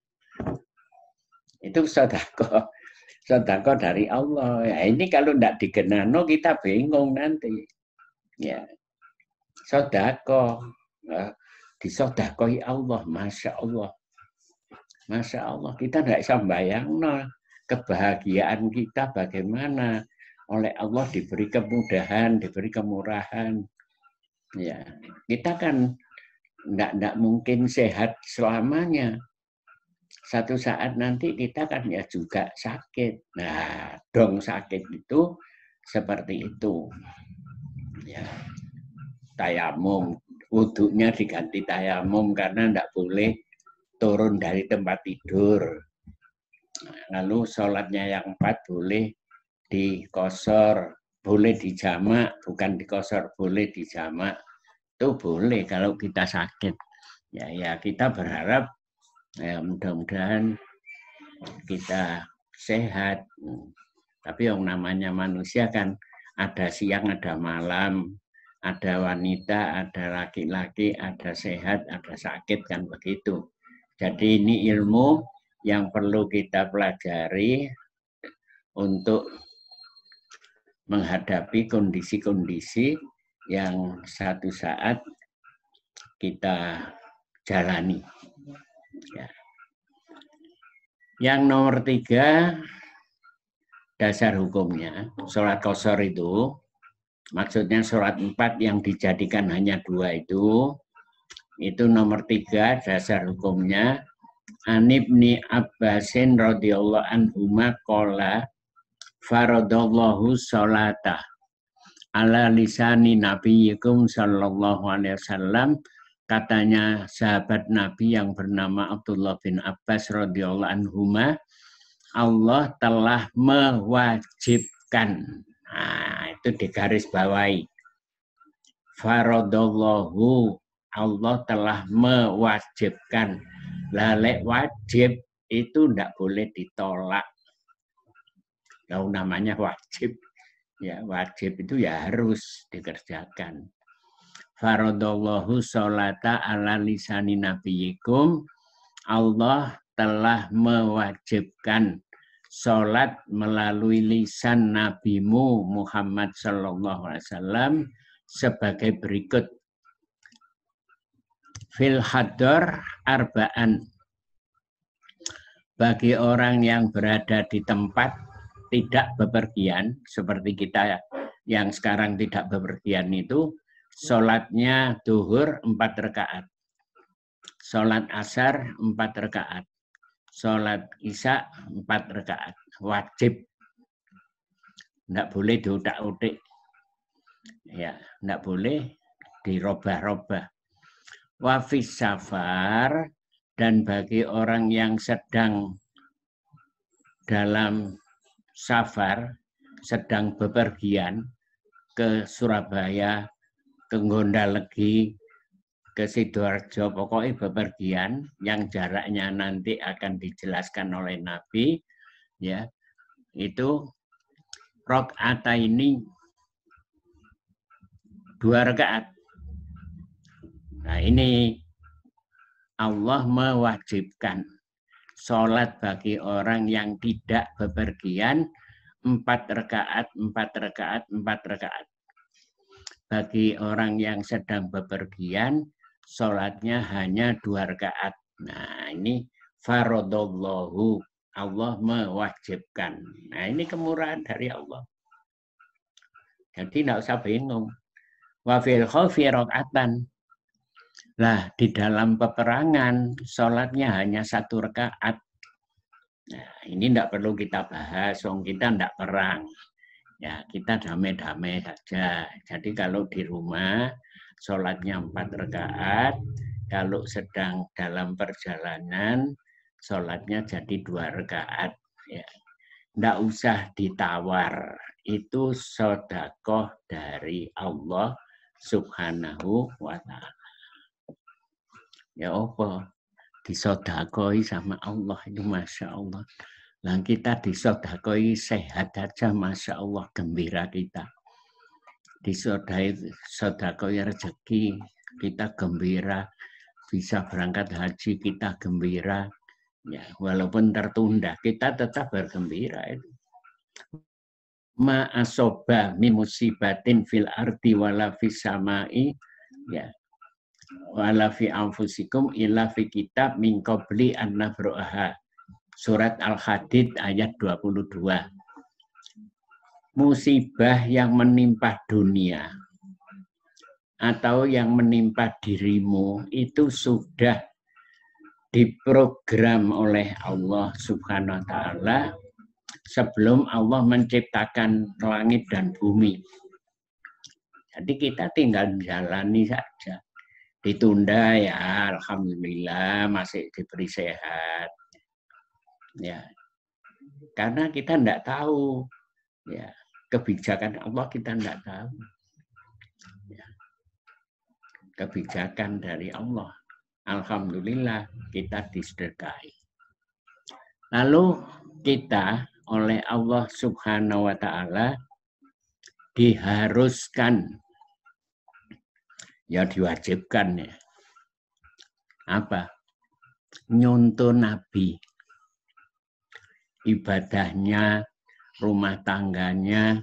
[SPEAKER 1] Itu sedekah dari Allah. Ya, ini kalau tidak digenano kita bingung nanti. Ya, sedekah. Disedekahi Allah, Masya Allah. Masya Allah, kita tidak bisa bayangkan kebahagiaan kita bagaimana. Oleh Allah diberi kemudahan, diberi kemurahan. Ya, kita kan tidak mungkin sehat selamanya. Satu saat nanti kita kan ya juga sakit. Nah, dong sakit itu seperti itu. Ya, tayamum. Wudunya diganti tayamum karena tidak boleh turun dari tempat tidur. Lalu sholatnya yang 4 boleh dikosor, boleh dijamak, bukan dikosor, boleh dijamak. Itu boleh kalau kita sakit. Ya kita berharap ya, mudah-mudahan kita sehat. Tapi yang namanya manusia kan ada siang, ada malam. Ada wanita, ada laki-laki, ada sehat, ada sakit, kan begitu. Jadi ini ilmu yang perlu kita pelajari untuk menghadapi kondisi-kondisi yang satu saat kita jalani. Ya. Yang nomor 3, dasar hukumnya, sholat qashar itu, maksudnya sholat 4 yang dijadikan hanya 2 itu nomor 3 dasar hukumnya. An Ibni Abbasin radhiyallahu anhuma qala faradallahu sholata ala lisani nabiyikum sallallahu alaihi wasallam. Katanya sahabat Nabi yang bernama Abdullah bin Abbas radhiyallahu anhuma, Allah telah mewajibkan. Nah, itu digaris bawahi. Faradallahu, Allah telah mewajibkan. Lalek wajib itu tidak boleh ditolak. Kalau namanya wajib, ya wajib itu ya harus dikerjakan. Faradallahu sholata ala lisani nabiyikum, Allah telah mewajibkan sholat melalui lisan nabimu Muhammad Sallallahu Alaihi Wasallam sebagai berikut. Fil hadar arba'an, bagi orang yang berada di tempat tidak bepergian, seperti kita yang sekarang tidak bepergian itu, sholatnya duhur 4 rakaat, sholat asar 4 rakaat, sholat isya 4 rakaat, wajib. Tidak boleh diutak-utik, ya, tidak boleh dirubah-rubah. Wafis safar, dan bagi orang yang sedang dalam safar, sedang bepergian ke Surabaya, ke Gondalegi, ke Sidoarjo, pokoknya bepergian yang jaraknya nanti akan dijelaskan oleh Nabi, ya, itu rakaat ini 2 rakaat. Nah, ini Allah mewajibkan sholat bagi orang yang tidak bepergian 4 rakaat, 4 rakaat, 4 rakaat. Bagi orang yang sedang bepergian, sholatnya hanya 2 rakaat. Nah, ini faradallahu, Allah mewajibkan. Nah, ini kemurahan dari Allah. Jadi tidak usah bingung. Wa fil khaufi rakaatan. Lah, di dalam peperangan, sholatnya hanya 1 rakaat. Nah, ini tidak perlu kita bahas, kita tidak perang. Ya, kita damai-damai saja. Jadi kalau di rumah, sholatnya 4 rakaat. Kalau sedang dalam perjalanan, sholatnya jadi 2 rakaat. Ya. Tidak usah ditawar. Itu sedekah dari Allah Subhanahu wa Ta'ala. Ya apa? Disodakoi sama Allah itu Masya Allah. Nah, kita disodakoi sehat aja Masya Allah, gembira kita. Disodakoi rezeki, kita gembira. Bisa berangkat haji, kita gembira. Ya, walaupun tertunda, kita tetap bergembira. Ma asoba min musibatin fil ardi wala fis samai, ya, wala fi anfusikum illa fi kitab min qabli an nabra'aha. Surat Al-Hadid ayat 22. Musibah yang menimpa dunia atau yang menimpa dirimu itu sudah diprogram oleh Allah Subhanahu wa Ta'ala sebelum Allah menciptakan langit dan bumi. Jadi kita tinggal jalani saja. Ditunda ya, alhamdulillah masih diberi sehat. Ya, karena kita tidak tahu, ya, kebijakan Allah kita tidak tahu. Ya. Kebijakan dari Allah, alhamdulillah kita disedekahi. Lalu kita oleh Allah Subhanahu wa Ta'ala diharuskan, ya diwajibkan ya. Apa? Nyontoh Nabi. Ibadahnya, rumah tangganya,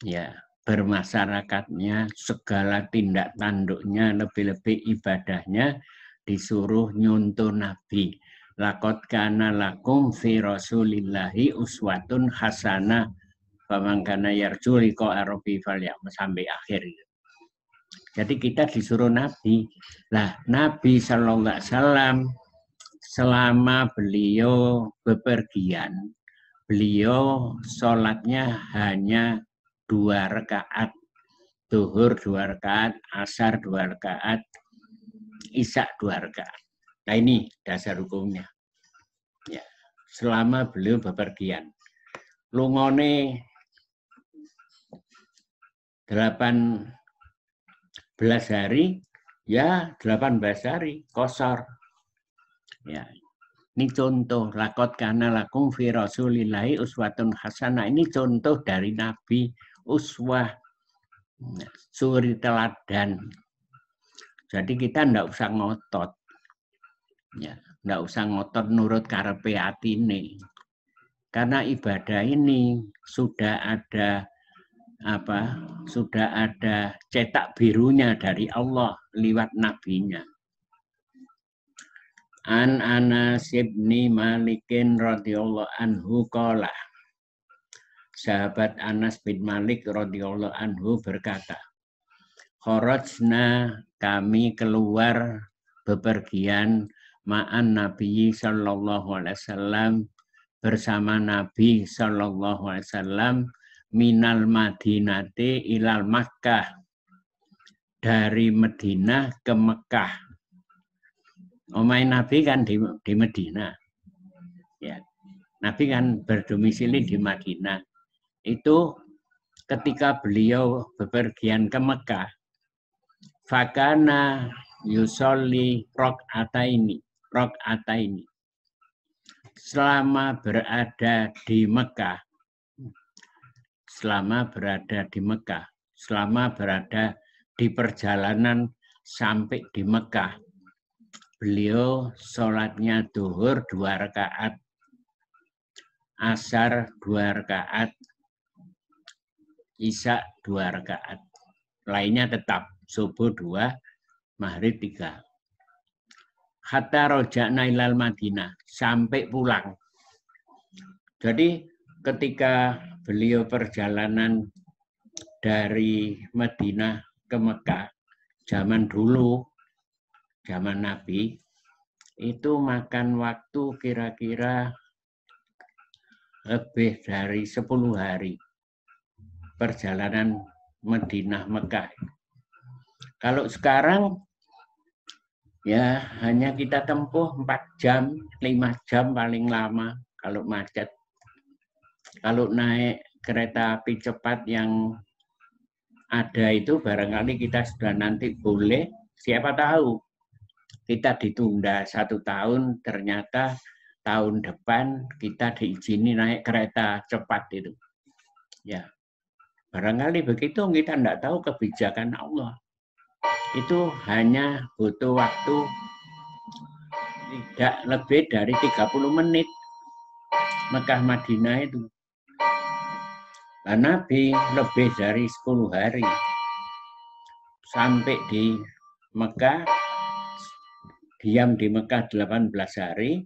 [SPEAKER 1] ya, bermasyarakatnya, segala tindak tanduknya, lebih-lebih ibadahnya disuruh nyontoh Nabi. Laqad kana lakum fi Rasulillahi uswatun hasanah faman kana yarju liqa'a rabbih falya'mal, sampai akhir. Jadi kita disuruh Nabi. Lah, Nabi sallallahu alaihi wasallam selama beliau bepergian, beliau sholatnya hanya 2 rakaat. Duhur 2 rakaat, asar 2 rakaat, isya 2 rakaat. Nah, ini dasar hukumnya. Ya, selama beliau bepergian. Lungone 18 hari, ya 18 hari, qashar. Ya, ini contoh. Laqad kana lakum fi Rasulillahi uswatun hasanah. Ini contoh dari Nabi, uswah, suri teladan. Jadi kita tidak usah ngotot. Ya, tidak usah ngotot nurut karepe atine. Karena ibadah ini sudah ada sudah ada cetak birunya dari Allah lewat nabinya. An Anas bin Malikin radhiyallahu anhu qala sahabat Anas bin Malik radhiyallahu anhu berkata, kharajna, kami keluar bepergian ma'an Nabi sallallahu alaihi wasallam, bersama Nabi sallallahu alaihi wasallam, minal Madinati ilal Makkah, dari Madinah ke Mekah. Omai Nabi kan di Madinah. Ya. Nabi kan berdomisili di Madinah. Itu ketika beliau bepergian ke Mekah, fakana yusolli rok'ataini. Selama berada di Mekah, selama berada di perjalanan sampai di Mekah, beliau sholatnya duhur 2 rakaat, asar 2 rakaat, isya 2 rakaat. Lainnya tetap subuh 2, maghrib 3. Hatta roja'na ilal Madinah, sampai pulang. Jadi ketika beliau perjalanan dari Madinah ke Mekah, zaman dulu, zaman Nabi, itu makan waktu kira-kira lebih dari 10 hari perjalanan Madinah Mekah. Kalau sekarang ya hanya kita tempuh 4 jam, 5 jam paling lama kalau macet. Kalau naik kereta api cepat yang ada itu barangkali kita sudah nanti boleh, siapa tahu kita ditunda 1 tahun, ternyata tahun depan kita diizini naik kereta cepat itu. Ya, barangkali begitu, kita tidak tahu kebijakan Allah. Itu hanya butuh waktu tidak lebih dari 30 menit Mekah Madinah itu. Nah, Nabi lebih dari 10 hari sampai di Mekah, diam di Mekah 18 hari,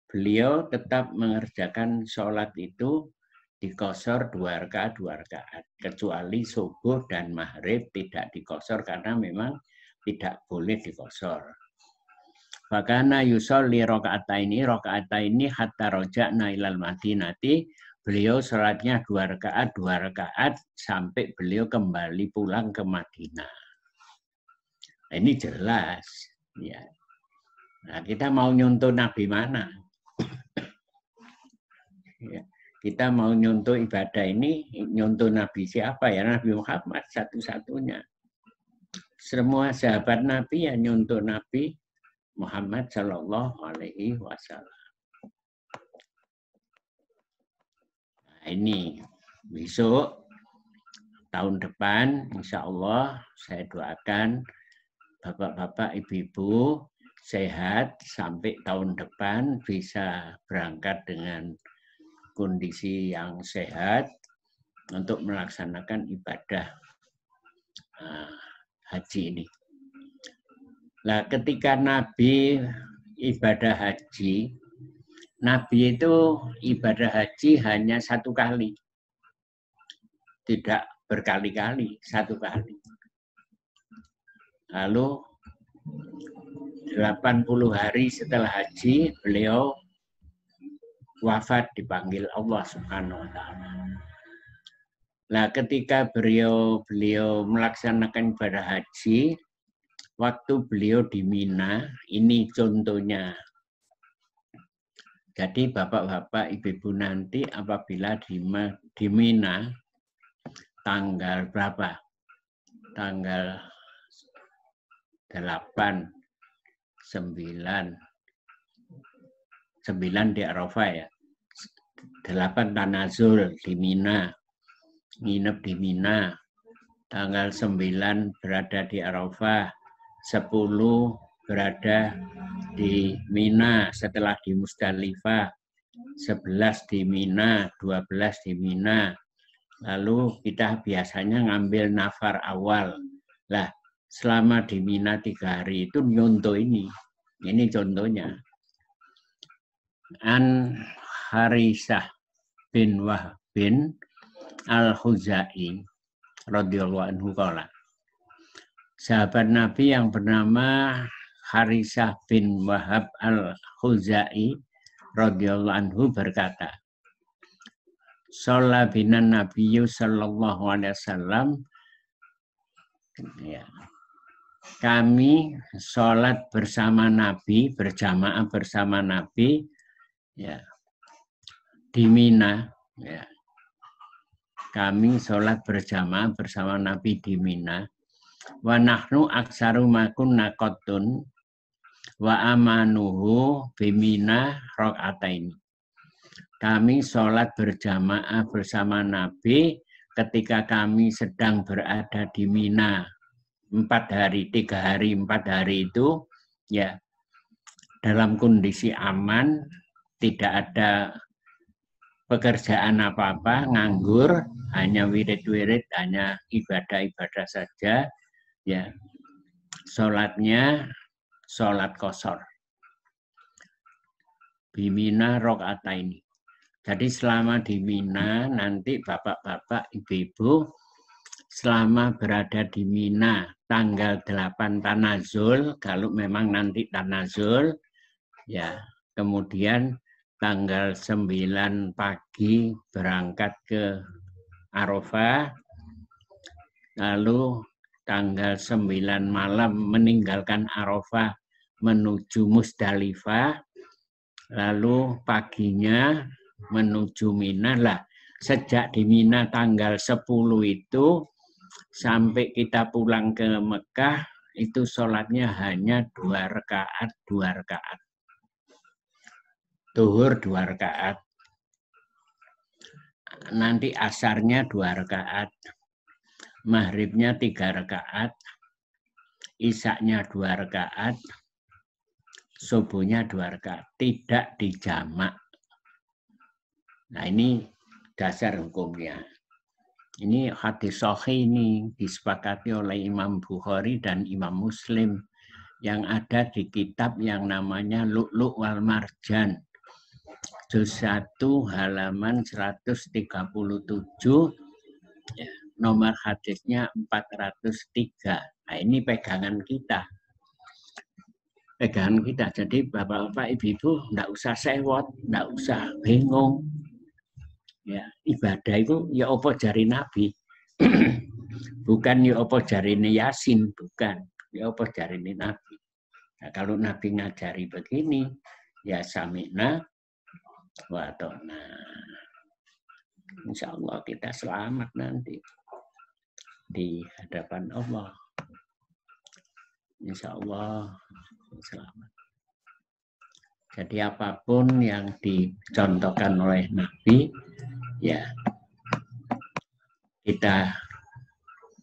[SPEAKER 1] beliau tetap mengerjakan sholat itu dikosor 2 rakaat, kecuali subuh dan maghrib tidak dikosor karena memang tidak boleh dikosor. Fakana yusolli rakaataini hatta roja'na ilal Madinati, beliau sholatnya 2 rakaat sampai beliau kembali pulang ke Madinah. Ini jelas, ya. Nah, kita mau nyontoh Nabi mana? Ya. Kita mau nyontoh ibadah ini, nyontoh Nabi siapa ya? Nabi Muhammad satu-satunya. Semua sahabat Nabi ya nyontoh Nabi Muhammad Sallallahu Alaihi Wasallam. Nah, ini besok tahun depan, insya Allah saya doakan bapak-bapak, ibu-ibu sehat sampai tahun depan bisa berangkat dengan kondisi yang sehat untuk melaksanakan ibadah haji ini. Nah, ketika Nabi ibadah haji, Nabi itu ibadah haji hanya 1 kali, tidak berkali-kali, 1 kali. Lalu 80 hari setelah haji, beliau wafat dipanggil Allah Subhanahu wa taala. Nah, ketika beliau melaksanakan ibadah haji, waktu beliau di Mina, ini contohnya. Jadi bapak-bapak, ibu-ibu nanti apabila di Mina tanggal berapa? Tanggal 8, 9 di Arafah ya. 8 tanazul di Mina, nginep di Mina. Tanggal 9 berada di Arafah, 10 berada di Mina setelah di Musdalifah, 11 di Mina, 12 di Mina. Lalu kita biasanya ngambil nafar awal. Lah, selama di Mina 3 hari itu nyontoh ini. Ini contohnya. An Harisah bin Wahbin Al-Khuzai radhiyallahu anhu qala. Sahabat Nabi yang bernama Harisah bin Wahab Al-Khuzai radhiyallahu anhu berkata, Shalla binan Nabiyyu sallallahu alaihi wasallam, ya, kami sholat bersama Nabi, berjamaah bersama Nabi, ya, di Mina, ya. Kami sholat berjamaah bersama Nabi di Mina. Wa nahnu aksaru makunna qatun wa amanuhu bimina rakaataini. Kami sholat berjamaah bersama Nabi ketika kami sedang berada di Mina 4 hari, 3 hari, 4 hari itu ya dalam kondisi aman, tidak ada pekerjaan apa-apa, nganggur, hanya wirid-wirid, hanya ibadah-ibadah saja, ya. Sholatnya sholat qashar. Bimina rakaataini. Jadi selama di Mina, nanti bapak-bapak, ibu-ibu, selama berada di Mina, tanggal 8 Tanazul, kalau memang nanti Tanazul, ya, kemudian tanggal 9 pagi berangkat ke Arafah, lalu tanggal 9 malam meninggalkan Arafah menuju Musdalifah, lalu paginya menuju Mina. Lah, sejak di Mina tanggal 10 itu sampai kita pulang ke Mekah itu sholatnya hanya 2 rakaat, 2 rakaat. Zuhur 2 rakaat. Nanti asarnya 2 rakaat. Maghribnya 3 rakaat. Isaknya 2 rakaat. Subuhnya 2 rakaat. Tidak dijamak. Nah, ini dasar hukumnya. Ini hadis sahih ini disepakati oleh Imam Bukhari dan Imam Muslim yang ada di kitab yang namanya Lu'lu' wal Marjan. Juz 1 halaman 137, ya, nomor hadisnya 403. Nah, ini pegangan kita. Pegangan kita. Jadi bapak-bapak, ibu-ibu enggak usah sewot, enggak usah bingung. Ya, ibadah itu ya apa jari Nabi. Bukan ya apa jari Yasin, bukan. Ya apa jari Nabi. Nah, kalau Nabi ngajari begini, ya sami'na wa ta'na. Insya Allah kita selamat nanti di hadapan Allah. Insya Allah selamat. Jadi apapun yang dicontohkan oleh Nabi, ya kita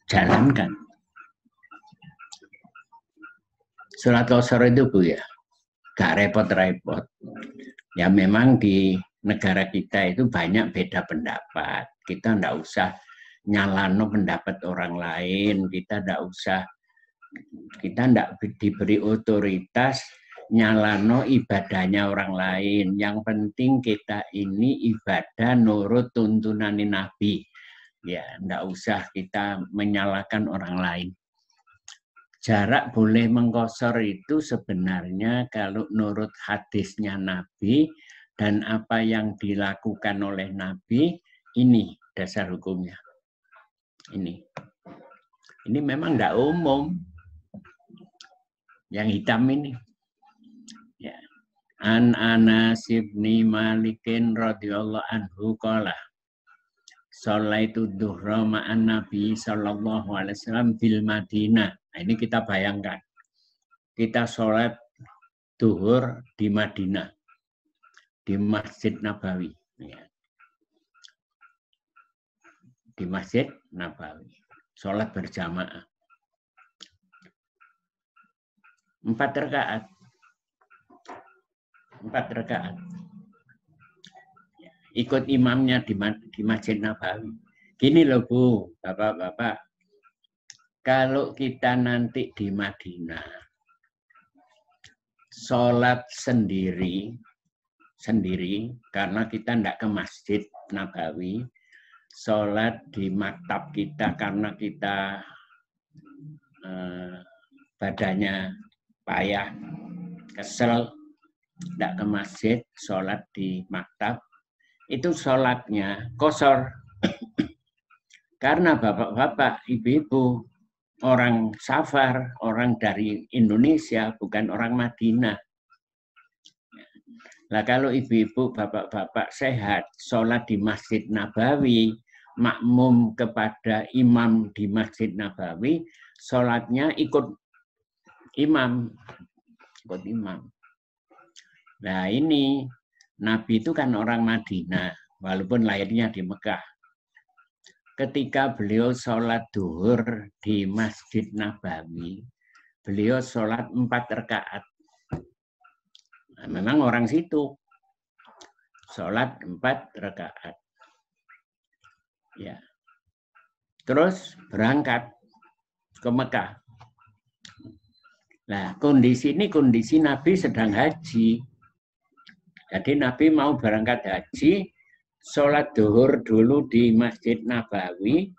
[SPEAKER 1] jalankan. Sholat qashar itu Bu ya, gak repot-repot. Ya memang di negara kita itu banyak beda pendapat. Kita ndak usah nyalano pendapat orang lain. Kita ndak diberi otoritas nyalano ibadahnya orang lain. Yang penting kita ini ibadah nurut tuntunan Nabi. Ya, ndak usah kita menyalahkan orang lain. Jarak boleh mengqashar itu sebenarnya kalau menurut hadisnya Nabi dan apa yang dilakukan oleh Nabi, ini dasar hukumnya. Ini memang ndak umum. Yang hitam ini. Ya. An Anas bin Malikin radhiyallahu anhu qala Sholaitu dhuhra ma'an Nabi sallallahu alaihi wasallam bil Madinah. Nah, ini kita bayangkan. Kita sholat zuhur di Madinah. Di Masjid Nabawi. Ya. Di Masjid Nabawi. Sholat berjamaah. 4 rakaat. 4 rakaat. Ikut imamnya di Masjid Nabawi. Gini loh Bu, Bapak-bapak. Kalau kita nanti di Madinah, sholat sendiri, karena kita tidak ke Masjid Nabawi, sholat di maktab kita karena kita badannya payah, kesel, tidak ke masjid, sholat di maktab, itu sholatnya kosor. Karena bapak-bapak, ibu-ibu, orang safar, orang dari Indonesia, bukan orang Madinah. Nah, kalau ibu-ibu, bapak-bapak sehat, sholat di Masjid Nabawi, makmum kepada imam di Masjid Nabawi, sholatnya ikut imam. Ikut imam. Nah, ini Nabi itu kan orang Madinah, walaupun lahirnya di Mekah. Ketika beliau sholat duhur di Masjid Nabawi, beliau sholat 4 rakaat. Nah, memang orang situ sholat 4 rakaat. Ya. Terus berangkat ke Mekah. Nah, kondisi ini kondisi Nabi sedang haji. Jadi Nabi mau berangkat haji, sholat duhur dulu di Masjid Nabawi,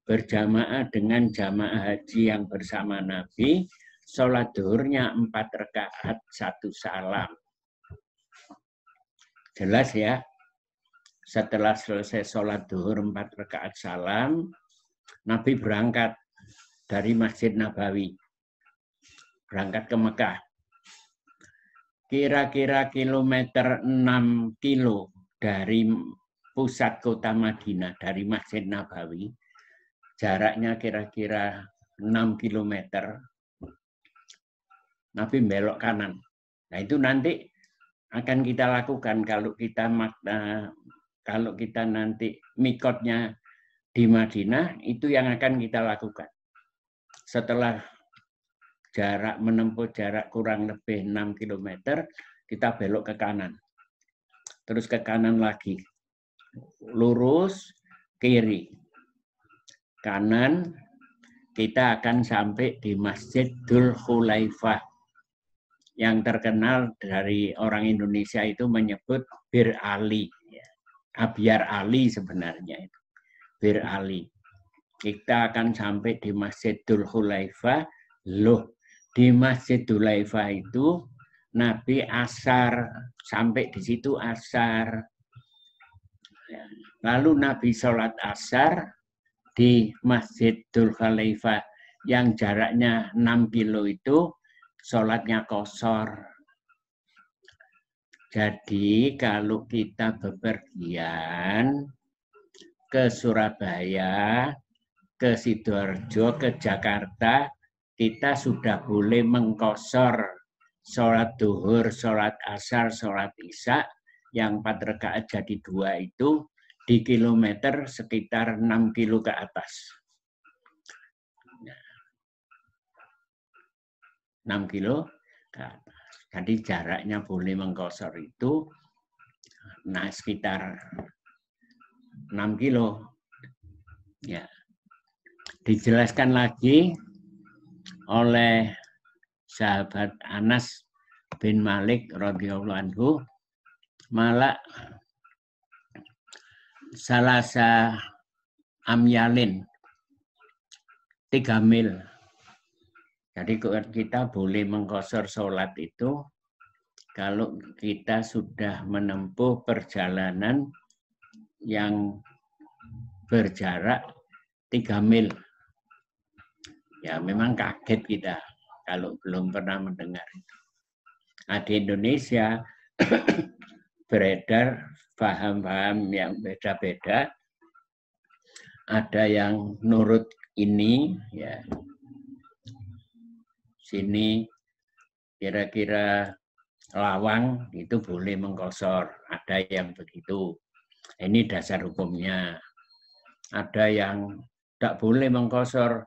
[SPEAKER 1] berjamaah dengan jamaah haji yang bersama Nabi, sholat duhurnya 4 rakaat, 1 salam. Jelas ya, setelah selesai sholat duhur 4 rakaat salam, Nabi berangkat dari Masjid Nabawi, berangkat ke Mekah. Kira-kira kilometer 6 kilo dari pusat kota Madinah, dari Masjid Nabawi, jaraknya kira-kira 6 kilometer, Nabi belok kanan. Nah, itu nanti akan kita lakukan kalau kita nanti mikotnya di Madinah, itu yang akan kita lakukan. Setelah menempuh jarak kurang lebih 6 km, kita belok ke kanan. Terus ke kanan lagi. Lurus, kiri. Kanan, kita akan sampai di Masjid Dzul Khulaifah. Yang terkenal dari orang Indonesia itu menyebut Bir Ali. Abyar Ali sebenarnya itu. Bir Ali. Kita akan sampai di Masjid Dzul Khulaifah. Loh, di Masjid Dzul Khulaifah itu Nabi asar, sampai di situ asar. Lalu Nabi sholat asar di Masjid Dzul Khulaifah yang jaraknya 6 kilo itu, sholatnya qashar. Jadi kalau kita bepergian ke Surabaya, ke Sidoarjo, ke Jakarta, kita sudah boleh mengqashar sholat duhur, sholat asar, sholat isya, yang 4 rakaat jadi 2 itu di kilometer sekitar 6 kilo ke atas. 6 kilo ke atas. Jadi jaraknya boleh mengqashar itu sekitar 6 kilo. Ya. Dijelaskan lagi oleh sahabat Anas bin Malik radhiyallahu anhu, malak salasa amyalin, 3 mil. Jadi kita boleh mengqashar sholat itu kalau kita sudah menempuh perjalanan yang berjarak 3 mil. Ya memang kaget kita kalau belum pernah mendengar itu. Nah, di Indonesia beredar paham-paham yang beda-beda. Ada yang nurut ini, ya sini kira-kira Lawang itu boleh mengqashar. Ada yang begitu. Ini dasar hukumnya. Ada yang tidak boleh mengqashar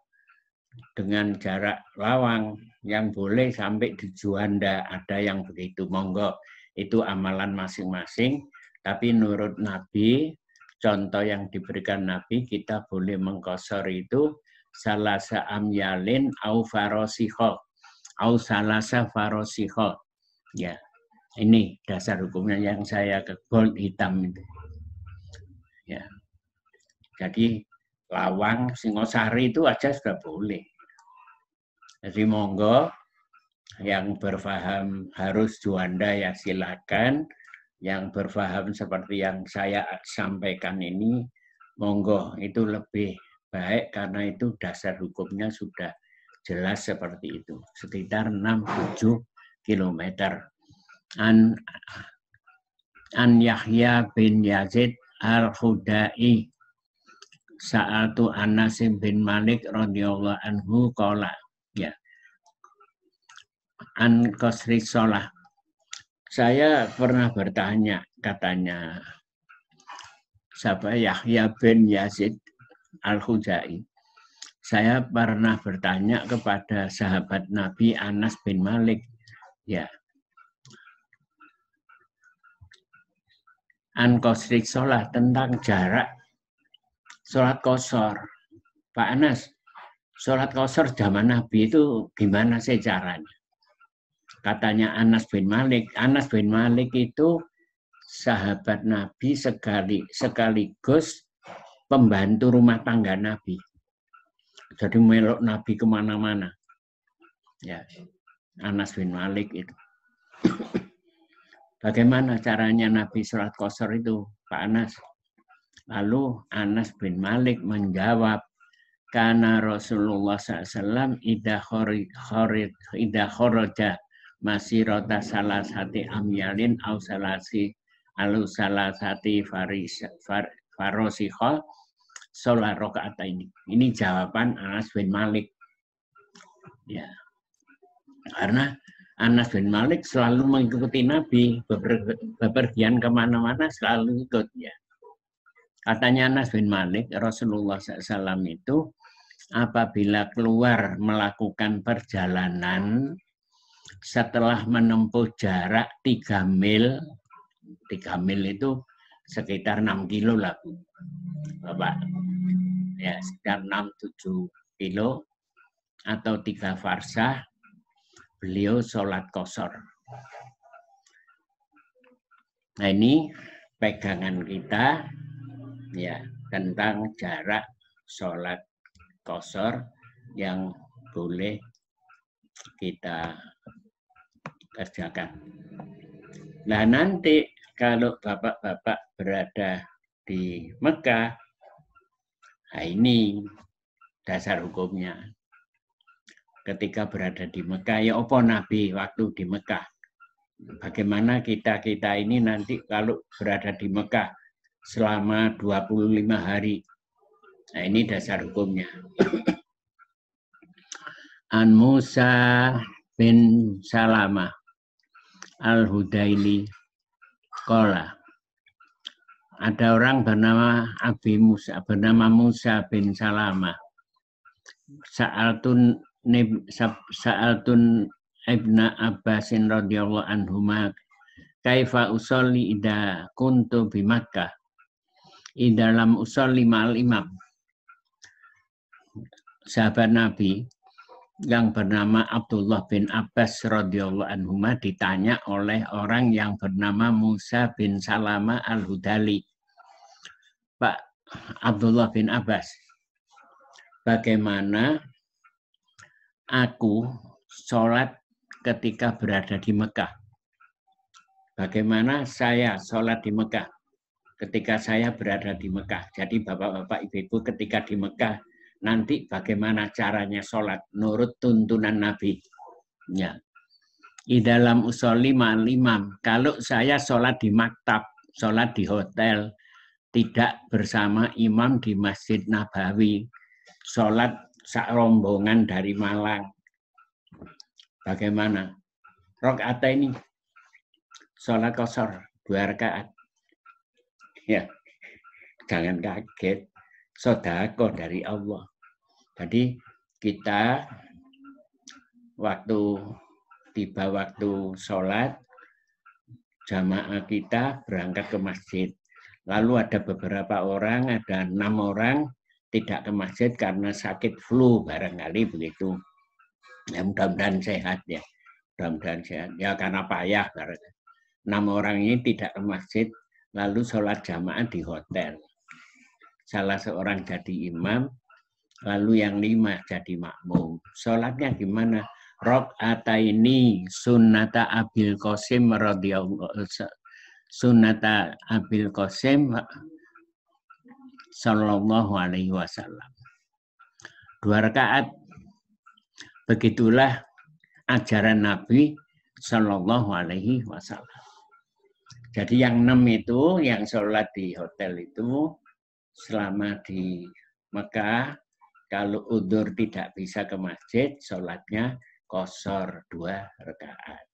[SPEAKER 1] dengan jarak Lawang, yang boleh sampai di Juanda, ada yang begitu. Monggo, itu amalan masing-masing. Tapi menurut Nabi, contoh yang diberikan Nabi, kita boleh mengqashar itu salasa amyalin au farosiho, au salasa farosiho. Ya, ini dasar hukumnya yang saya ke bold hitam itu. Ya. Jadi Lawang, Singosari itu aja sudah boleh. Jadi monggo yang berpaham harus Juanda ya silakan. Yang berpaham seperti yang saya sampaikan ini, monggo itu lebih baik karena itu dasar hukumnya sudah jelas seperti itu. Sekitar 6-7 kilometer. An Yahya bin Yazid al-Khudai Sa'atu Anas bin Malik radhiyallahu anhu qala ya. An Qasri Sholah. Saya pernah bertanya, katanya sahabat Yahya bin Yazid al-Khudai. Saya pernah bertanya kepada sahabat Nabi Anas bin Malik, ya. An Qasri Sholah, tentang jarak sholat qashar. Pak Anas, sholat qashar zaman Nabi itu gimana sih caranya? Katanya Anas bin Malik. Anas bin Malik itu sahabat Nabi sekaligus pembantu rumah tangga Nabi. Jadi melok Nabi kemana-mana. Ya, Anas bin Malik itu. Bagaimana caranya Nabi sholat qashar itu, Pak Anas? Lalu Anas bin Malik menjawab, karena Rasulullah SAW idha kharaja masirota salasati amyalin au salasati farosiho sholat rokaat ini. Ini jawaban Anas bin Malik. Ya, karena Anas bin Malik selalu mengikuti Nabi, bepergian kemana-mana selalu ikut. Ya. Katanya Anas bin Malik, Rasulullah SAW itu apabila keluar melakukan perjalanan setelah menempuh jarak 3 mil, 3 mil itu sekitar 6 kilo lah, Bapak. Ya, sekitar 6-7 kilo atau 3 farsah, beliau sholat qashar. Nah ini pegangan kita ya tentang jarak sholat qashar yang boleh kita kerjakan. Nah nanti kalau bapak-bapak berada di Mekah, nah ini dasar hukumnya. Ketika berada di Mekah, ya apa Nabi waktu di Mekah. Bagaimana kita ini nanti kalau berada di Mekah selama 25 hari. Nah ini dasar hukumnya. An Musa bin Salamah al-Hudaili qala. Ada orang bernama bernama Musa bin Salamah. Sa'altun Ibnu Abbasin radhiyallahu anhuma kaifa usolli idza kuntu bi Makkah idalam usolli ma'al imam. Sahabat Nabi yang bernama Abdullah bin Abbas radhiyallahu anhuma ditanya oleh orang yang bernama Musa bin Salamah al-Hudali. Pak Abdullah bin Abbas, bagaimana aku sholat ketika berada di Mekah? Bagaimana saya sholat di Mekah ketika saya berada di Mekah? Jadi bapak-bapak, ibu-ibu ketika di Mekah, nanti bagaimana caranya sholat menurut tuntunan Nabi? Ya. Di dalam usolli ma'al imam, kalau saya sholat di maktab, sholat di hotel, tidak bersama imam di Masjid Nabawi, sholat sak rombongan dari Malang, bagaimana? Rakaat ini sholat qashar 2 rakaat. Ya, jangan kaget. Sedekah dari Allah. Jadi kita tiba waktu sholat, jamaah kita berangkat ke masjid. Lalu ada beberapa orang, ada 6 orang tidak ke masjid karena sakit flu barangkali begitu. Ya, mudah-mudahan sehat ya. Mudah-mudahan sehat. Ya karena payah. 6 orang ini tidak ke masjid, lalu sholat jamaah di hotel. salah seorang jadi imam, lalu yang 5 jadi makmum. Sholatnya gimana? Rok'ataini sunnata Abil Qasim radhiyallahu sunnata Abil Qasim sallallahu alaihi wasallam. 2 rakaat. Begitulah ajaran Nabi sallallahu alaihi wasallam. Jadi yang 6 itu yang sholat di hotel itu selama di Mekah, kalau udzur tidak bisa ke masjid, sholatnya qashar 2 rakaat.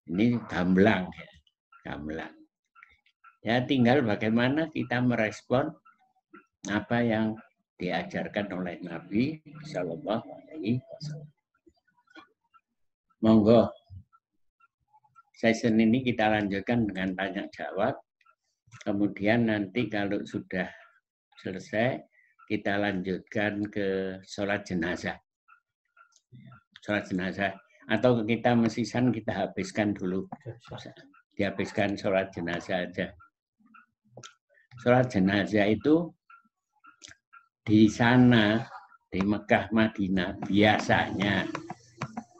[SPEAKER 1] Ini gamblang ya, gamblang. Ya tinggal bagaimana kita merespon apa yang diajarkan oleh Nabi Sallallahu Alaihi Wasallam. Monggo, sesi ini kita lanjutkan dengan tanya jawab. Kemudian nanti kalau sudah selesai, kita lanjutkan ke sholat jenazah. Sholat jenazah. Atau kita mesisan kita habiskan dulu. Dihabiskan sholat jenazah aja. Sholat jenazah itu di sana, di Mekah, Madinah, biasanya.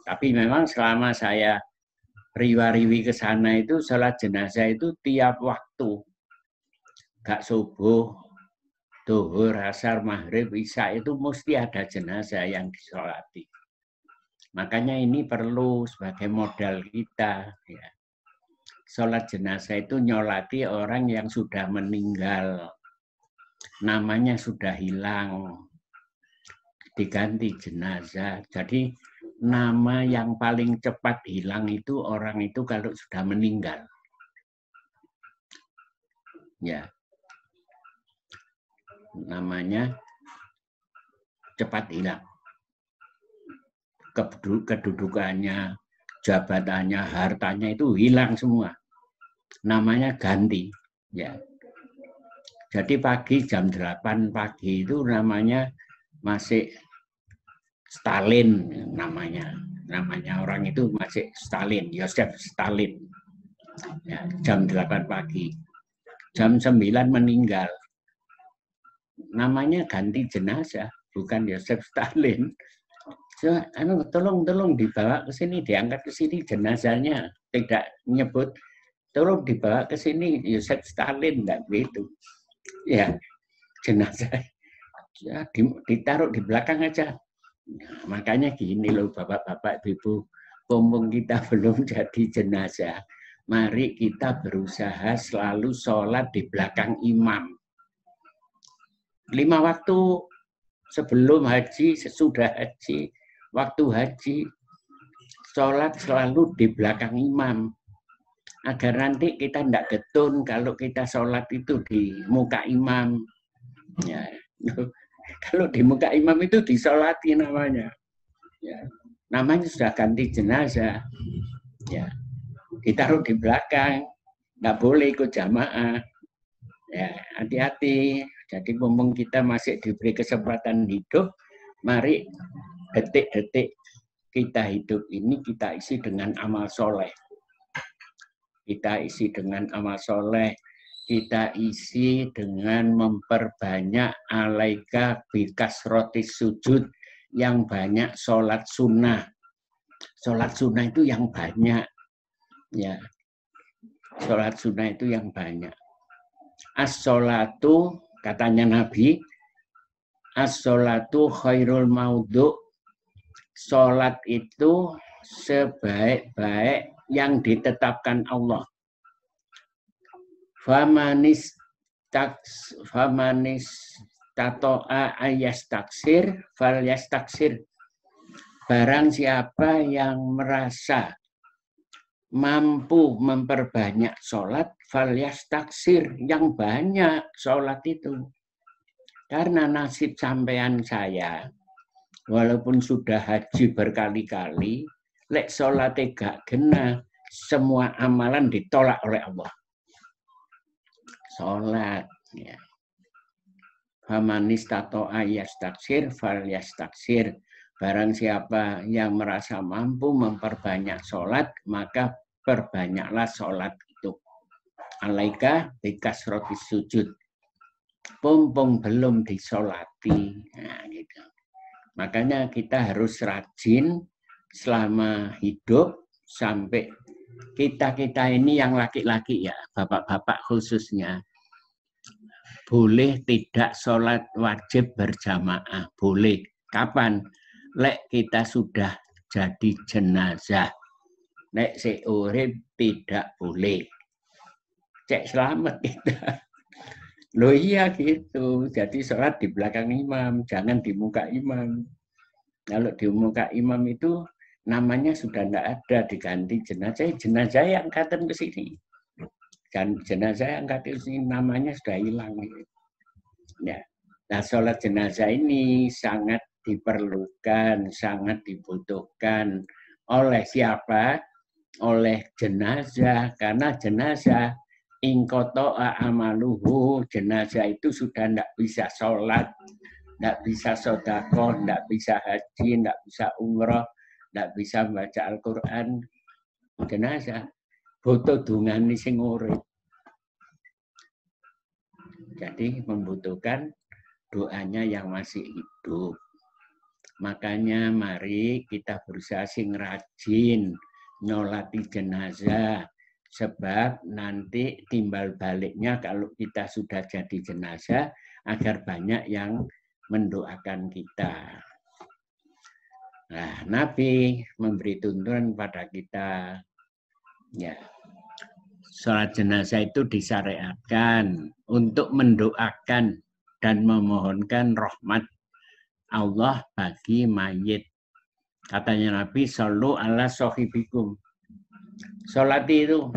[SPEAKER 1] Tapi memang selama saya riwa-riwi ke sana itu, sholat jenazah itu tiap waktu. Gak subuh, duhur, asar, maghrib, isya itu mesti ada jenazah yang disolati. Makanya ini perlu sebagai modal kita. Ya. Sholat jenazah itu nyolati orang yang sudah meninggal. Namanya sudah hilang. Diganti jenazah. Jadi nama yang paling cepat hilang itu orang itu kalau sudah meninggal. Ya. Namanya cepat hilang. Kedudukannya, jabatannya, hartanya itu hilang semua. Namanya ganti. Ya. Jadi pagi jam 8 pagi itu namanya masih Stalin namanya. Namanya orang itu masih Stalin, Yosef Stalin. Ya, jam 8 pagi. Jam 9 meninggal. Namanya ganti jenazah, bukan Yosef Stalin. So, tolong dibawa ke sini, diangkat ke sini jenazahnya. Tidak nyebut, tolong dibawa ke sini Yosef Stalin, enggak begitu. Ya, jenazah ya, ditaruh di belakang aja. Nah, makanya gini loh bapak-bapak, ibu, mumpung kita belum jadi jenazah, mari kita berusaha selalu sholat di belakang imam. 5 waktu sebelum haji, sesudah haji, waktu haji, sholat selalu di belakang imam. Agar nanti kita tidak getun kalau kita sholat itu di muka imam. Ya. Kalau di muka imam itu disolati namanya. Ya. Namanya sudah ganti jenazah. Ya. Ditaruh di belakang. Nggak boleh ikut jamaah. Ya, hati-hati. Jadi mumpung kita masih diberi kesempatan hidup, mari detik-detik kita hidup ini kita isi dengan amal soleh. Kita isi dengan amal soleh, kita isi dengan memperbanyak alaika bikas roti sujud, yang banyak sholat sunnah. Sholat sunnah itu yang banyak. Ya, sholat sunnah itu yang banyak. As-sholatu, katanya Nabi, as-sholatu khairul maudhu. Sholat itu sebaik-baik yang ditetapkan Allah. Famanis tato'a ayas taksir, falyas taksir. Barang siapa yang merasa mampu memperbanyak sholat, falyas taksir, yang banyak sholat itu. Karena nasib sampean saya, walaupun sudah haji berkali-kali, lek sholatnya gak kena, semua amalan ditolak oleh Allah. Sholat. Ya. Famanis tato ayas taksir, falyas taksir. Barang siapa yang merasa mampu memperbanyak sholat, maka perbanyaklah sholat itu. Alaika bikas roti sujud. Pompong belum disolati. Nah, gitu. Makanya kita harus rajin selama hidup sampai kita ini yang laki-laki ya, bapak-bapak khususnya, boleh tidak sholat wajib berjamaah. Boleh. Kapan? Lek kita sudah jadi jenazah. Lek seurip tidak boleh. Cek selamat kita. Loh iya gitu. Jadi sholat di belakang imam, jangan di muka imam. Kalau di muka imam itu namanya sudah tidak ada, diganti jenazah. Jenazah yang angkatan ke sini. Dan jenazah yang angkatan ke sini namanya sudah hilang. Ya. Nah, sholat jenazah ini sangat diperlukan, sangat dibutuhkan oleh siapa? Oleh jenazah, karena jenazah ingkoto'a amaluhu, jenazah itu sudah tidak bisa sholat, tidak bisa sedekah, tidak bisa haji, tidak bisa umroh, tidak bisa baca Al-Quran. Jenazah butuh dungani sing urip. Jadi membutuhkan doanya yang masih hidup. Makanya mari kita berusaha sing rajin nyolati jenazah. Sebab nanti timbal baliknya kalau kita sudah jadi jenazah agar banyak yang mendoakan kita. Nah, Nabi memberi tuntunan pada kita, ya, sholat jenazah itu disyariatkan untuk mendoakan dan memohonkan rahmat Allah bagi mayit. Katanya Nabi, shollu ala sohibikum. Sholati itu,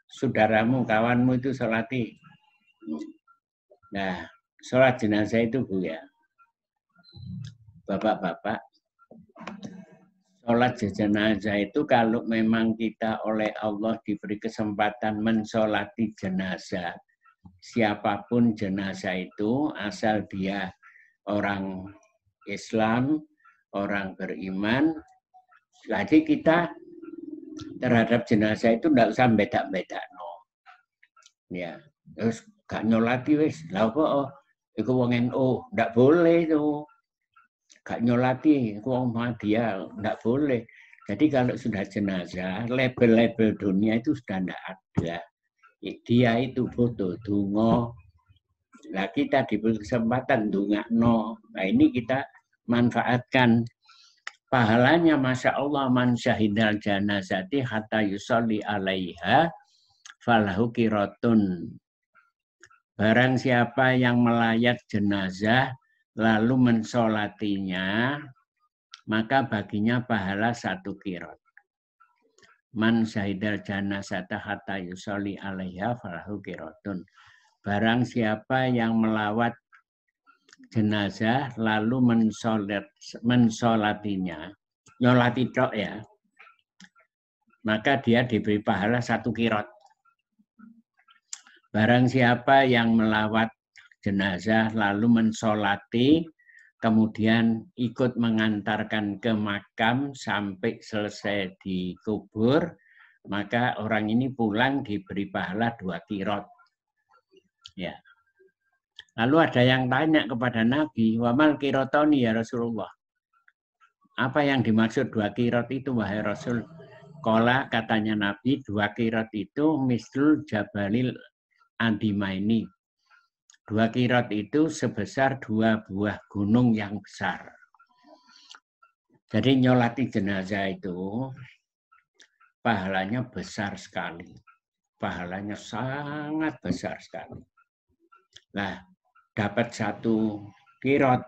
[SPEAKER 1] saudaramu, kawanmu itu sholati. Nah, sholat jenazah itu Bu ya, bapak-bapak, sholat jenazah itu kalau memang kita oleh Allah diberi kesempatan mensholati jenazah, siapapun jenazah itu, asal dia orang Islam, orang beriman, jadi kita terhadap jenazah itu tidak usah beda-beda. No. Ya, terus gak nyolati wis, lah kok iku wong NU, ndak boleh itu. Gak nyolati, iku wong Muhammadiyah, ndak boleh. Jadi kalau sudah jenazah, label-label dunia itu sudah ndak ada. Dia itu butuh donga. Nah, kita diberi kesempatan dongakno. Nah, ini kita manfaatkan. Pahalanya Masya Allah, man syahidal janazati hatta yusolli alaiha falahu kirotun. Barang siapa yang melayat jenazah lalu mensolatinya, maka baginya pahala 1 kirot. Man syahidal janazata hatta yusolli alaiha falahu kirotun. Barang siapa yang melawat jenazah lalu mensolatinya, nyolati tok ya, maka dia diberi pahala 1 kirot. Barang siapa yang melawat jenazah lalu mensolati, kemudian ikut mengantarkan ke makam sampai selesai dikubur, maka orang ini pulang diberi pahala 2 kirot. Ya. Lalu ada yang tanya kepada Nabi, wamal kirotoni ya Rasulullah. Apa yang dimaksud 2 kirot itu wahai Rasul? Kola katanya Nabi, 2 kirot itu mislul jabalil andimaini. 2 kirot itu sebesar 2 buah gunung yang besar. Jadi nyolati jenazah itu pahalanya besar sekali. Pahalanya sangat besar sekali. Nah, dapat 1 kirot.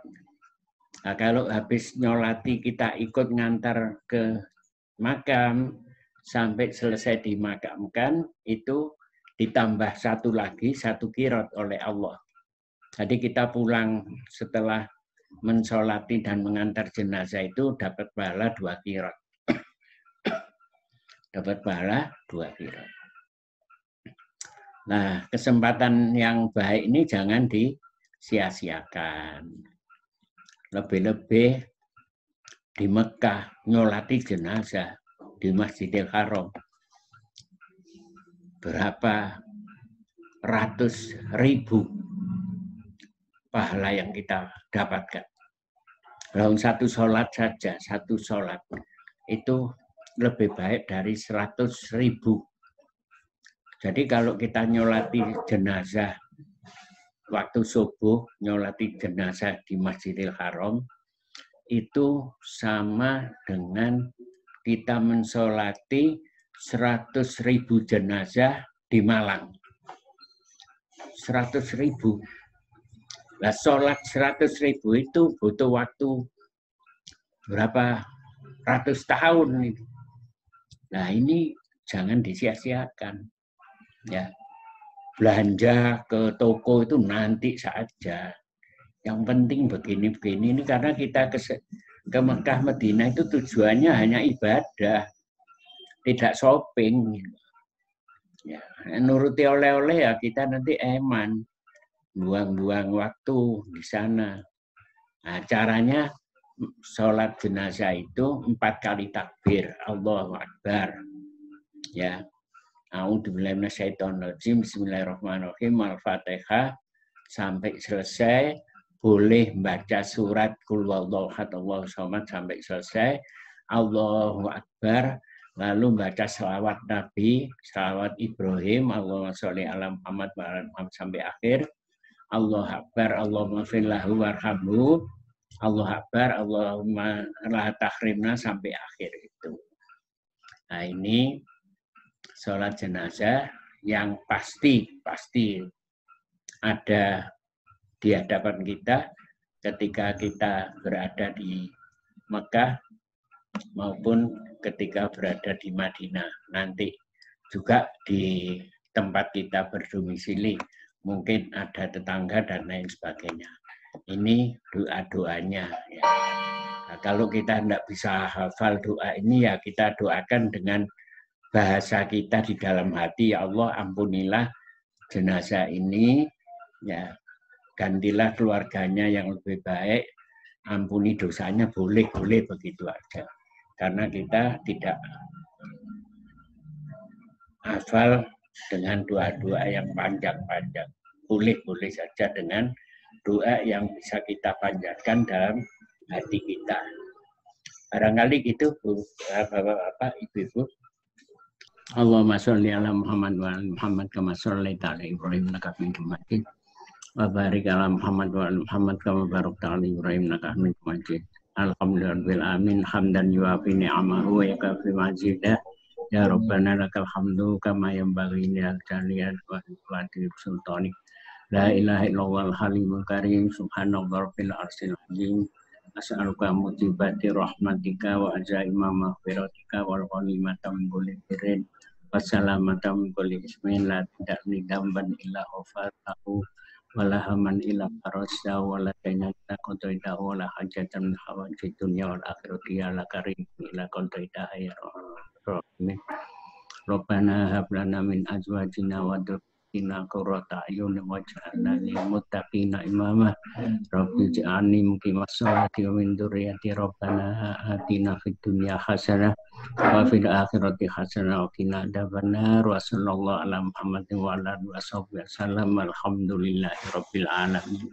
[SPEAKER 1] Nah, kalau habis nyolati kita ikut ngantar ke makam sampai selesai dimakamkan, itu ditambah 1 lagi 1 kirot oleh Allah. Jadi kita pulang setelah mensolati dan mengantar jenazah itu dapat pahala 2 kirot. Dapat pahala 2 kirot. Nah, kesempatan yang baik ini jangan disia-siakan. Lebih-lebih di Mekah nyolati jenazah di Masjidil Haram. Berapa ratus ribu pahala yang kita dapatkan. Kalau satu sholat saja, satu sholat itu lebih baik dari 100.000. Jadi kalau kita nyolati jenazah waktu subuh, nyolati jenazah di Masjidil Haram, itu sama dengan kita mensolati 100.000 jenazah di Malang. 100.000. Nah, sholat 100.000 itu butuh waktu berapa ratus tahun. Nah, ini jangan disia-siakan. Ya, belanja ke toko itu nanti saja. Yang penting begini-begini ini karena kita ke Mekah Madinah itu tujuannya hanya ibadah, tidak shopping. Ya, nuruti oleh-oleh ya kita nanti eman. Buang-buang waktu di sana. Nah, caranya sholat jenazah itu 4 kali takbir, Allahu Akbar. Ya, A'udzubillahi minasyaitonirrajim, Bismillahirrahmanirrahim, Al-Fatihah sampai selesai. Boleh baca surat Qul huwallahu ahad Allahu samad sampai selesai. Allahu Akbar. Lalu baca selawat Nabi, selawat Ibrahim, Allahumma sholli ala Muhammad wa ala Muhammad sampai akhir. Allah Akbar, Allahumma fillahu warhamhu, Allah Akbar, Allahumma la tahrimna sampai akhir itu. Nah ini sholat jenazah yang pasti ada di hadapan kita ketika kita berada di Mekah maupun ketika berada di Madinah. Nanti juga di tempat kita berdomisili. Mungkin ada tetangga dan lain sebagainya. Ini doa-doanya. Ya. Nah, kalau kita tidak bisa hafal doa ini, ya kita doakan dengan bahasa kita di dalam hati. Ya Allah, ampunilah jenazah ini. Ya, gantilah keluarganya yang lebih baik. Ampuni dosanya, boleh begitu aja. Karena kita tidak hafal dengan doa-doa yang panjang-panjang. Boleh saja dengan doa yang bisa kita panjatkan dalam hati kita. Barangkali gitu, Bapak-bapak, Ibu-ibu. Allahumma sholli ala Muhammad wa ala Muhammad kama shallaita ala Ibrahim innaka Hamidum Majid. Wa barik ala Muhammad wa ala Muhammad kama barakta ala Ibrahim innaka Hamidum Majid. Alhamdulillahirabbil alamin hamdan yuwafi ni'amahu wa yakafi mazidah. Ya Rabbana lakal hamdu kama yanbaghi lil jalali wa qadri sultanik. La ilaha illallah al-halimul karim subhanallah rabbil arsyil azim. As'aluka mujibati rahmatika wa azaima maghfiratika wal ghanimata min kulli khairin wa salamata min kulli ismin la tadni damban illa ghafarahu wa la haman illa farajta wa la daynata qadaita wa la hajatan min hawaijid dunya wal akhirati ya la karim ila qadaita ya rahim. Rabbana hab lana min azwajina wa dhurriyyatina qurrata a'yun waj'alna lil muttaqina imama. Rabbi ij'alni muqimas sholati wa min dzurriyyati rabbana atina fid dunya hasanah wa fil akhirati hasanah wa qina adzabannar. Wa sallallahu ala Muhammadin wa ala alihi wasallam. Alhamdulillahi rabbil alamin.